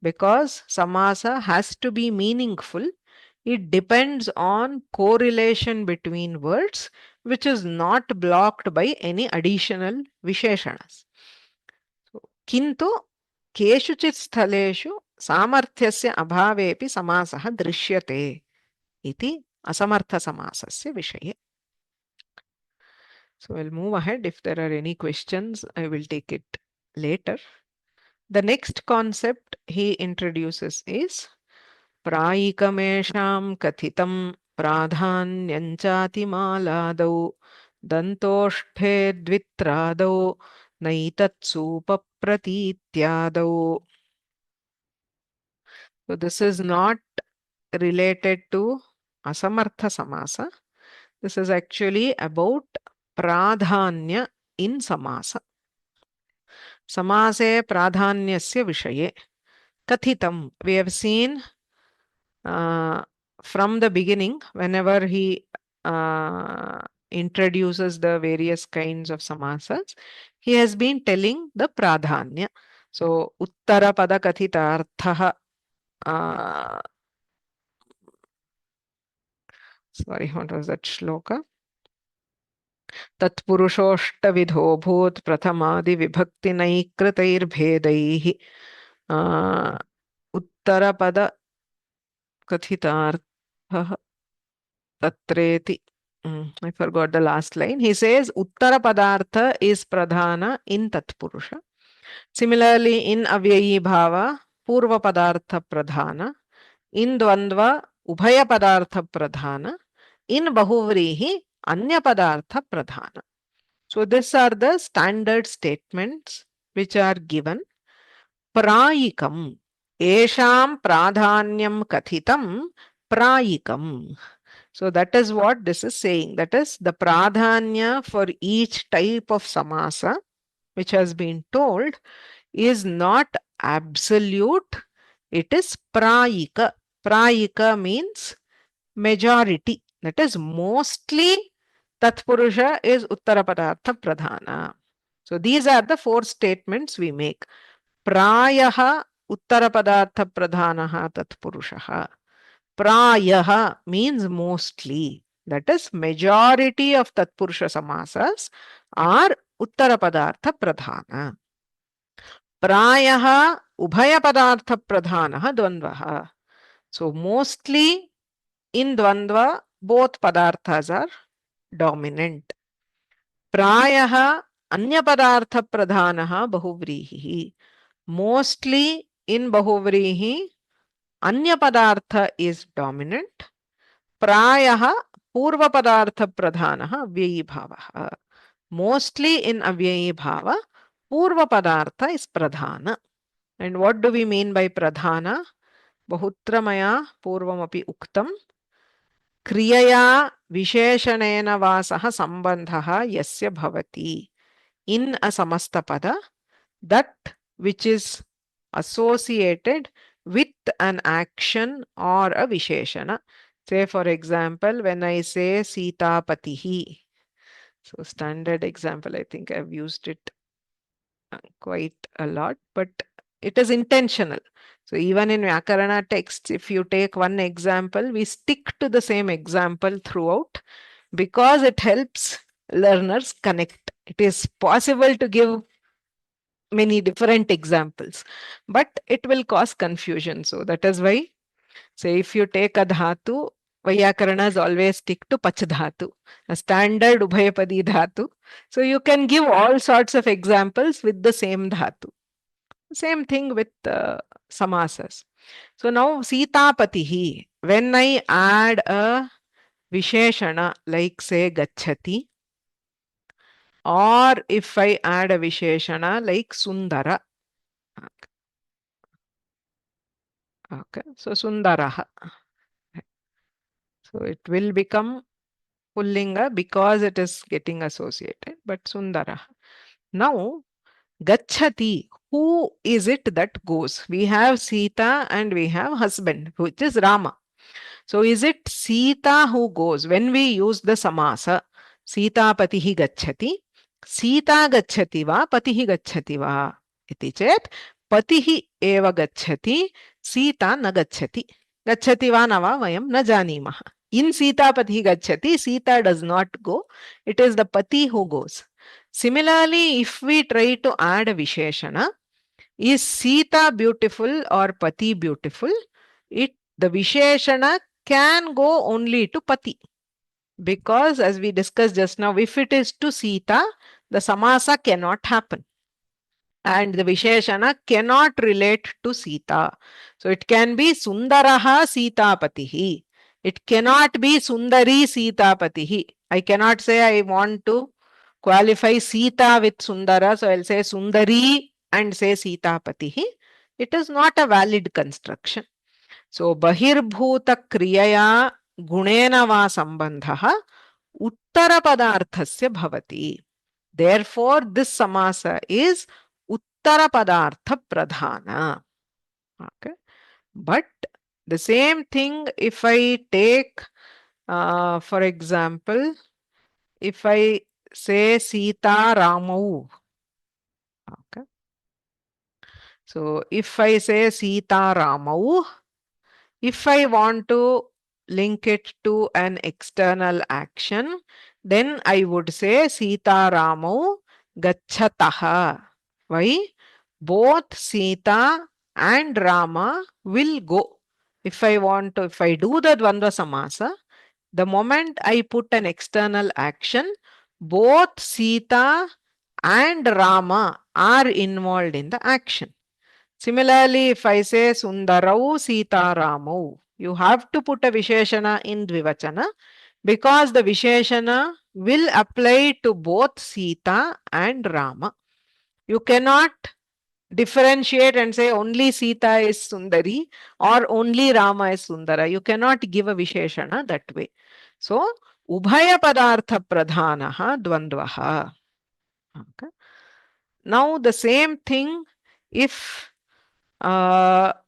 Speaker 1: because samasa has to be meaningful. It depends on correlation between words, which is not blocked by any additional visheshanas. So, kintu केषुचित् स्थलेषु सामर्थ्यस्य अभावेपि समासः दृश्यते इति असमर्थसमासस्य विषये. So we'll move ahead. If there are any questions, I will take it later. The next concept he introduces is प्रायिकमेषां कथितं प्राधान्यञ्चातिमालादौ दन्तोष्ठे द्वित्रादौ नैतत्सूपप्रतीत्यादौ. So this is not related to Asamartha Samasa. This is actually about Pradhanya in Samasa. Samase Pradhanyasya Vishaye. Kathitam. We have seen from the beginning, whenever he introduces the various kinds of samasas, he has been telling the pradhanya. So, uttara pada kathita arthaha. Sorry, what was that shloka? तत्पुरुषोष्टविधो भूत् प्रथमादि विभक्तिनैकृतैर्भेदैः उत्तरपद कथितार्थः तत्रेति. I forgot the last line. He says Uttara Padartha is Pradhana in Tatpurusha. Similarly, in Avyayi Bhava, Purva Padartha Pradhana. In Dvandva, Ubhaya Padartha Pradhana. In Bahuvrihi, Anya Padartha Pradhana. So these are the standard statements which are given. Prayikam. Esham Pradhanyam Kathitam Prayikam. So that is what this is saying. That is the pradhanya for each type of samasa which has been told is not absolute. It is prayika. Prayika means majority. That is mostly Tatpurusha is Uttarapadartha Pradhana. So these are the four statements we make. Prayaha Uttarapadartha Pradhanaha Tatpurushaha. Prayaha means mostly. That is majority of Tatpurusha samasas are Uttara Padartha Pradhana. Prayaha Ubhaya Padartha Pradhanaha Dvandvaha. So mostly in Dvandva both Padarthas are dominant. Prayaha Anya Padartha Pradhanaha Bahuvrihi. Mostly in Bahuvrihi Anya Padartha is dominant. Prayaha Purva Padartha Pradhanaha Avyayi Bhavaha. Mostly in Avyayi Bhava, Purva Padartha is Pradhana. And what do we mean by Pradhana? Bahutra Maya Purvamapi Uktam. Kriyaya Visheshanena Vasaha Sambandhaha Yasya Bhavati. In a Samastapada, that which is associated with an action or a Visheshana. Say, for example, when I say Sita Patihi. So, standard example, I think I've used it quite a lot, but it is intentional. So, even in Vyakarana texts, if you take one example, we stick to the same example throughout because it helps learners connect. It is possible to give many different examples, but it will cause confusion. So that is why, say, if you take a dhatu, Vaiyakaranas always stick to Pach dhatu, a standard Ubhayapadi dhatu. So you can give all sorts of examples with the same dhatu. Same thing with samasas. So now Sitapatihi, when I add a Visheshana like say Gachati, or if I add a Visheshana like Sundara. Okay, so Sundaraha. So it will become Pullinga because it is getting associated, but Sundaraha. Now, Gachati, who is it that goes? We have Sita and we have husband, which is Rama. So is it Sita who goes? When we use the samasa, Sita patihi gachati, Sita gachati va patihi gachati va. Iti chet, patihi eva gachati, Sita na gachati. Gachati va na va vayam na janimaha. In Sita patihi gachati, Sita does not go. It is the pati who goes. Similarly, if we try to add a Visheshana, is Sita beautiful or Pati beautiful? The Visheshana can go only to Pati. Because as we discussed just now, if it is to Sita, the Samasa cannot happen. And the Visheshana cannot relate to Sita. So it can be Sundaraha Sita Patihi. It cannot be Sundari Sita Patihi. I cannot say I want to qualify Sita with Sundara. So I'll say Sundari and say Sita Patihi. It is not a valid construction. So Bahirbhuta Kriyaya Gunena va Sambandha Uttarapadarthasya bhavati. Therefore, this samasa is Uttarapadartha Pradhana. Okay. But the same thing, if I take, for example, if I say Sita Ramau. Okay. So if I say Sita Ramau, if I want to link it to an external action, then I would say Sita Ramau Gacchataha. Why? Both Sita and Rama will go. If I do the Dvandva Samasa, the moment I put an external action, both Sita and Rama are involved in the action. Similarly, if I say Sundarau Sita Ramau, you have to put a Visheshana in Dvivachana because the Visheshana will apply to both Sita and Rama. You cannot differentiate and say only Sita is Sundari or only Rama is Sundara. You cannot give a Visheshana that way. So, Ubhaya Padartha Pradhanaha Dvandvaha. Okay. Now, the same thing if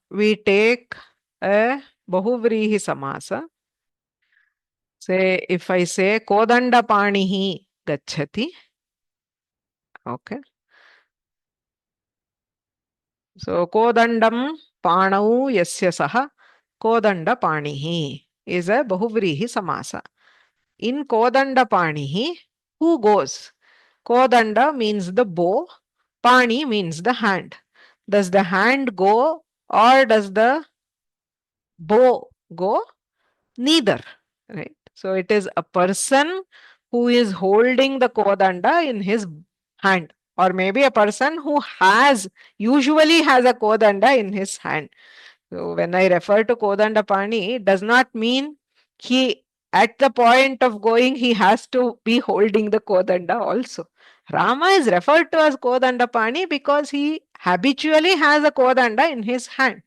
Speaker 1: we take a Bahuvrihi Samasa. Say, if I say Kodandapanihi Gacchati. Okay. So, Kodandam Panau Yasya Saha Kodandapanihi is a Bahuvrihi Samasa. In Kodandapanihi, who goes? Kodanda means the bow, Pani means the hand. Does the hand go or does the bow go? Neither, right? So it is a person who is holding the Kodanda in his hand, or maybe a person who usually has a Kodanda in his hand. So when I refer to Kodanda Pani, it does not mean he, at the point of going, he has to be holding the Kodanda also. Rama is referred to as Kodanda Pani because he habitually has a Kodanda in his hand.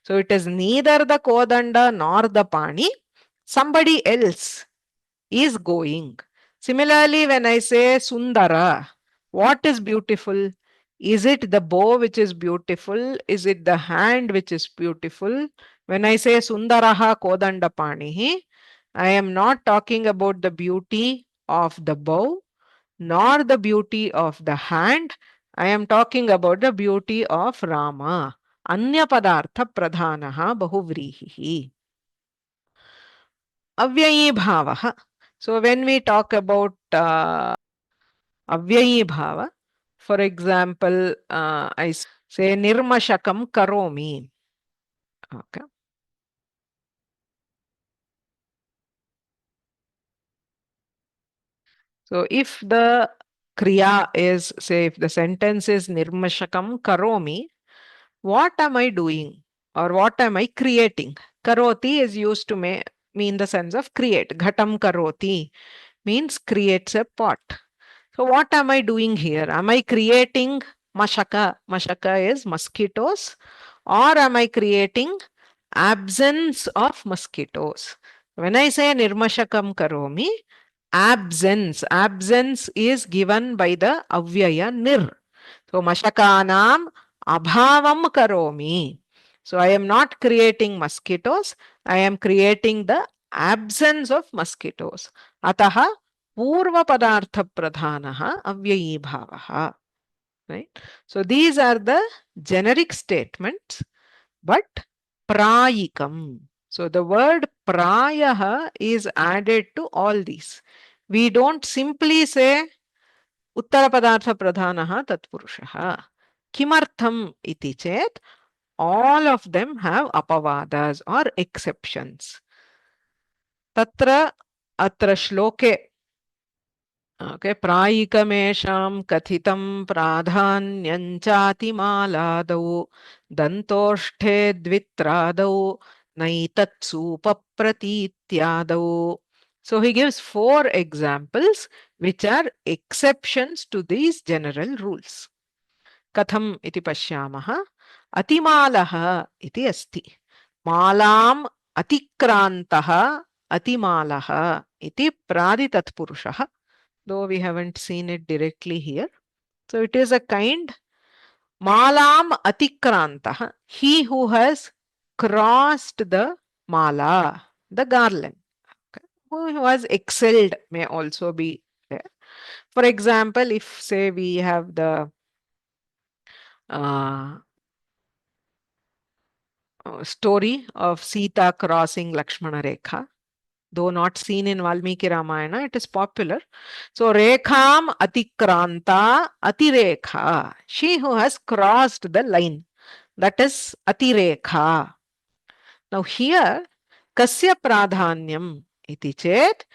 Speaker 1: So it is neither the Kodanda nor the Pani. Somebody else is going. Similarly, when I say Sundara, what is beautiful? Is it the bow which is beautiful? Is it the hand which is beautiful? When I say Sundaraha Kodandapanihi, I am not talking about the beauty of the bow nor the beauty of the hand. I am talking about the beauty of Rama. Anya Padartha Pradhanaha Bahuvrihi. Avyayi Bhavaha. So when we talk about Avyayi Bhava, for example, I say Nirmashakam Karomi. Okay. So if the Kriya is, say, if the sentence is Nirmashakam Karomi, what am I doing or what am I creating? Karoti is used to mean the sense of create. Ghatam Karoti means creates a pot. So what am I doing here? Am I creating mashaka? Mashaka is mosquitoes. Or am I creating absence of mosquitoes? When I say nirmashakam karomi, absence is given by the avyaya nir. So mashakanam abhavam karomi. So I am not creating mosquitoes. I am creating the absence of mosquitoes. Ataha Purva Padartha Pradhanaha Avyayi Bhavaha. Right? So these are the generic statements, but prayikam. So the word prayaha is added to all these. We don't simply say Uttara Padartha Pradhanaha Tatpurushaha. Kimartham iti chet, all of them have apavadas or exceptions. Tatra atra shloke Okay, प्रायिकमेषां कथितं प्राधान्यञ्चातिमालादौ दन्तोष्ठे द्वित्रादौ नैतत्सूपप्रतीत्यादौ. So he gives 4 examples which are exceptions to these general rules. Katham iti pashyamah. Atimalah iti asti. मालाम् अतिक्रान्तः अतिमालः इति प्रादितत्पुरुषः. Though we haven't seen it directly here. So it is a kind malam atikrantah, he who has crossed the mala, the garland. Okay. Who has excelled may also be there. For example, if say we have the story of Sita crossing Lakshmana Rekha, though not seen in Valmiki Ramayana, it is popular. So, Rekham Atikranta Atirekha, she who has crossed the line, that is Atirekha. Now, here, Kasya Pradhanyam iti chet,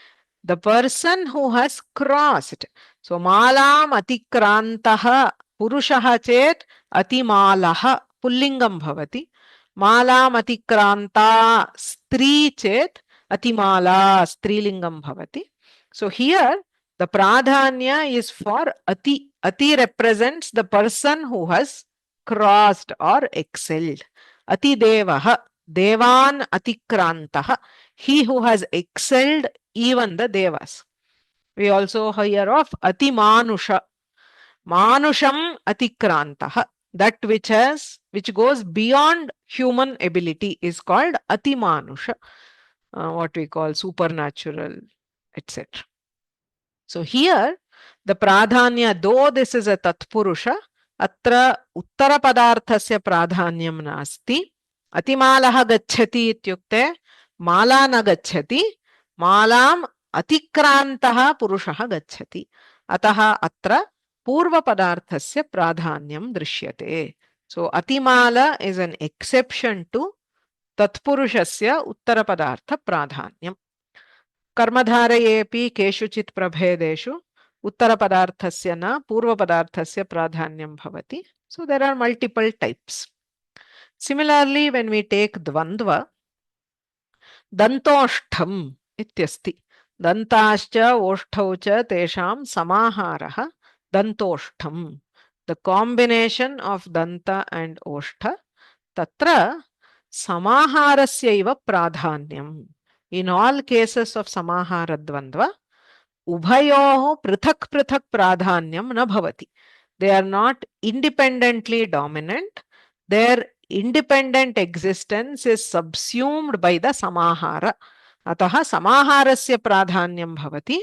Speaker 1: the person who has crossed. So, Malam Atikrantaha Purushaha chet Atimalaha Pullingam Bhavati. Malam Atikranta Stri chet Atimala Strilingam Bhavati. So here the pradhanya is for Ati. Ati represents the person who has crossed or excelled. Ati Devaha, Devan Atikrantaha, he who has excelled even the Devas. We also hear of Ati Manusha, Manusham Atikrantaha, that which goes beyond human ability is called Atimanusha, what we call supernatural, etc. So here the pradhanya, though this is a tatpurusha, atra uttara padarthasya pradhanyam nasti. Atimalaha gacchati ityukte mala na gacchati, malam atikrantaha purushaha gacchati. Ataha atra purva padarthasya pradhanyam drishyate. So atimala is an exception to tatpurushasya uttara padartha pradhanyam. कर्मधारयेपि केषुचित् प्रभेदेषु उत्तरपदार्थस्य न पूर्वपदार्थस्य प्राधान्यं भवति. So there are multiple types. Similarly, when we take dvandva, dantoshtham ityasti. Dantascha osthau cha tesham samaharah dantoshtham. The combination of danta and oshtha, tatra samaharasya pradhanyam. In all cases of samahara dvandva, ubhayoho prithak prithak pradhanyam na bhavati. They are not independently dominant. Their independent existence is subsumed by the samahara. Ataha samaharasya pradhanyam bhavati.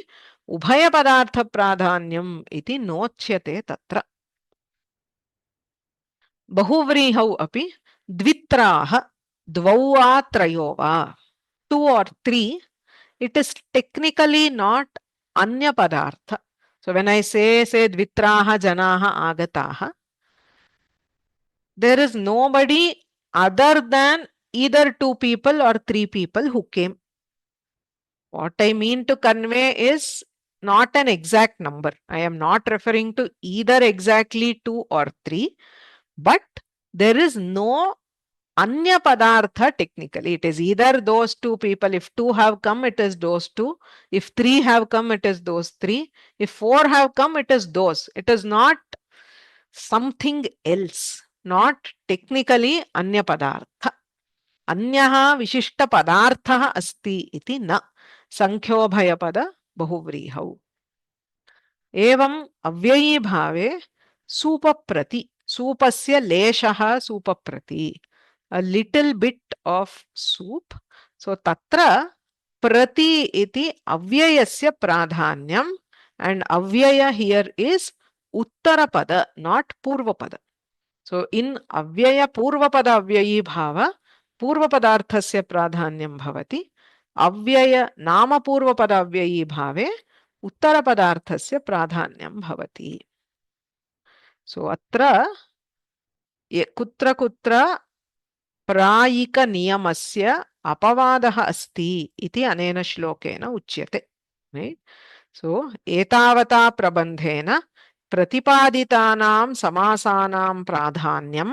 Speaker 1: Ubhaya padartha pradhanyam iti nochyate tatra. Bahuvrihau api dvitraha dvau va trayo va. 2 or 3, it is technically not anya padartha. So when I say dvitraha janaha agataha, there is nobody other than either 2 people or 3 people who came. What I mean to convey is not an exact number. I am not referring to either exactly 2 or 3, but there is no Anya padartha technically. It is either those 2 people. If 2 have come, it is those 2. If 3 have come, it is those 3. If 4 have come, it is those. It is not something else. Not technically Anya padartha. Anyaha vishishta padartha asti iti na. Sankhyo bhayapada bahuvrihau. Evam avyayi bhave supaprati. Supasya leshaha supaprati. A little bit of soup. So tatra prati iti avyayasya pradhanyam, and avyaya here is uttarapada, not purvapada. So in avyaya purvapada avyayi bhava purvapadarthasya pradhanyam bhavati. Avyaya nama purvapada avyayi bhave uttarapadarthasya pradhanyam bhavati. So atra kutra kutra प्रायिक नियमस्य अपवादः अस्ति इति अनेन श्लोकेन उच्यते. Right? So एतावता प्रबन्धेन प्रतिपादितानां समासानां प्राधान्यं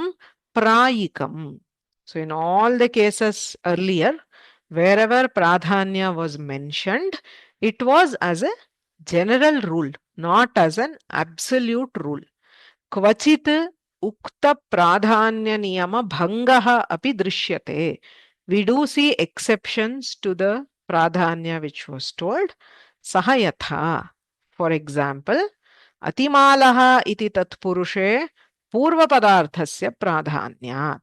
Speaker 1: प्रायिकम्. So in all the cases earlier, wherever pradhanya was mentioned, it was as a general rule, not as an absolute rule. Kvachit ukta pradhanya niyama bhangaha api drishyate. We do see exceptions to the pradhanya which was told. Sahayatha. For example, Atimalaha iti tatpurushe purvapadarthasya pradhanyat.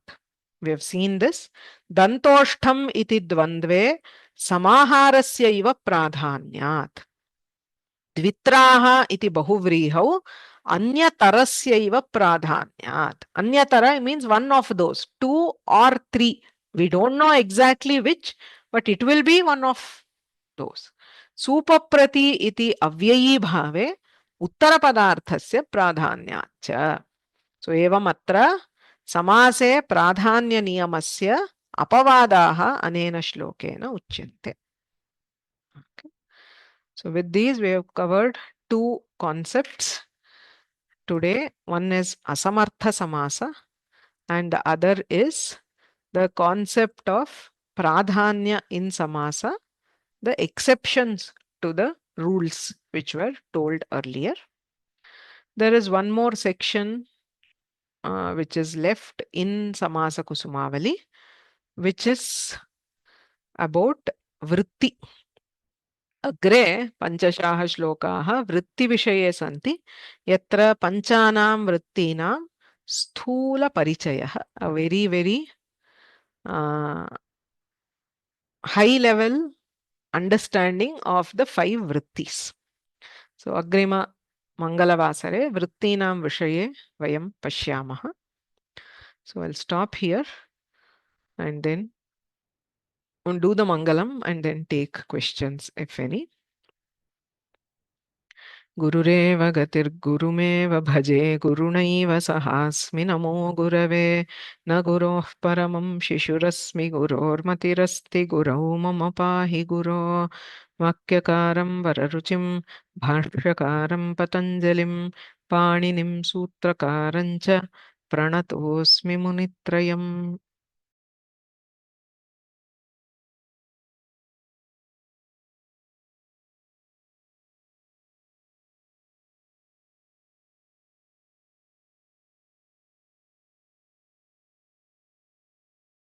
Speaker 1: We have seen this. Dantoshtham iti dvandve samaharasya iva pradhanyat. Dvitraha iti bahuvrihau anyatarasya iva pradhanyat. Anyatara means one of those, two or three. We don't know exactly which, but it will be one of those. Supaprati iti avyayi bhave उत्तरपदार्थस्य प्राधान्याच्च. सो एवम् अत्र समासे प्राधान्यनियमस्य अपवादाः अनेन श्लोकेन उच्यन्ते. So with these we have covered two concepts today. One is asamartha samasa and the other is the concept of pradhanya in samasa, the exceptions to the rules which were told earlier. There is one more section which is left in Samasa Kusumavali, which is about vritti. Agre panchashaha shlokaha vritti vishaye santi yatra panchanam vrittinam sthula parichayaha. A very, very high level understanding of the 5 vrittis. So agrima Mangalavasare vrittinam vishaye vayam pashyamaha. So I'll stop here and then do the Mangalam and then take questions if any. गुरुरेव गतिर्गुरुमेव भजे गुरुणैव सहास्मि नमो गुरवे न गुरोः परमं शिशुरस्मि गुरोर्मतिरस्ति गुरौ मम पाहि गुरो वाक्यकारं वररुचिं भाष्यकारं पतञ्जलिं पाणिनिं सूत्रकारं च प्रणतोऽस्मि मुनित्रयम्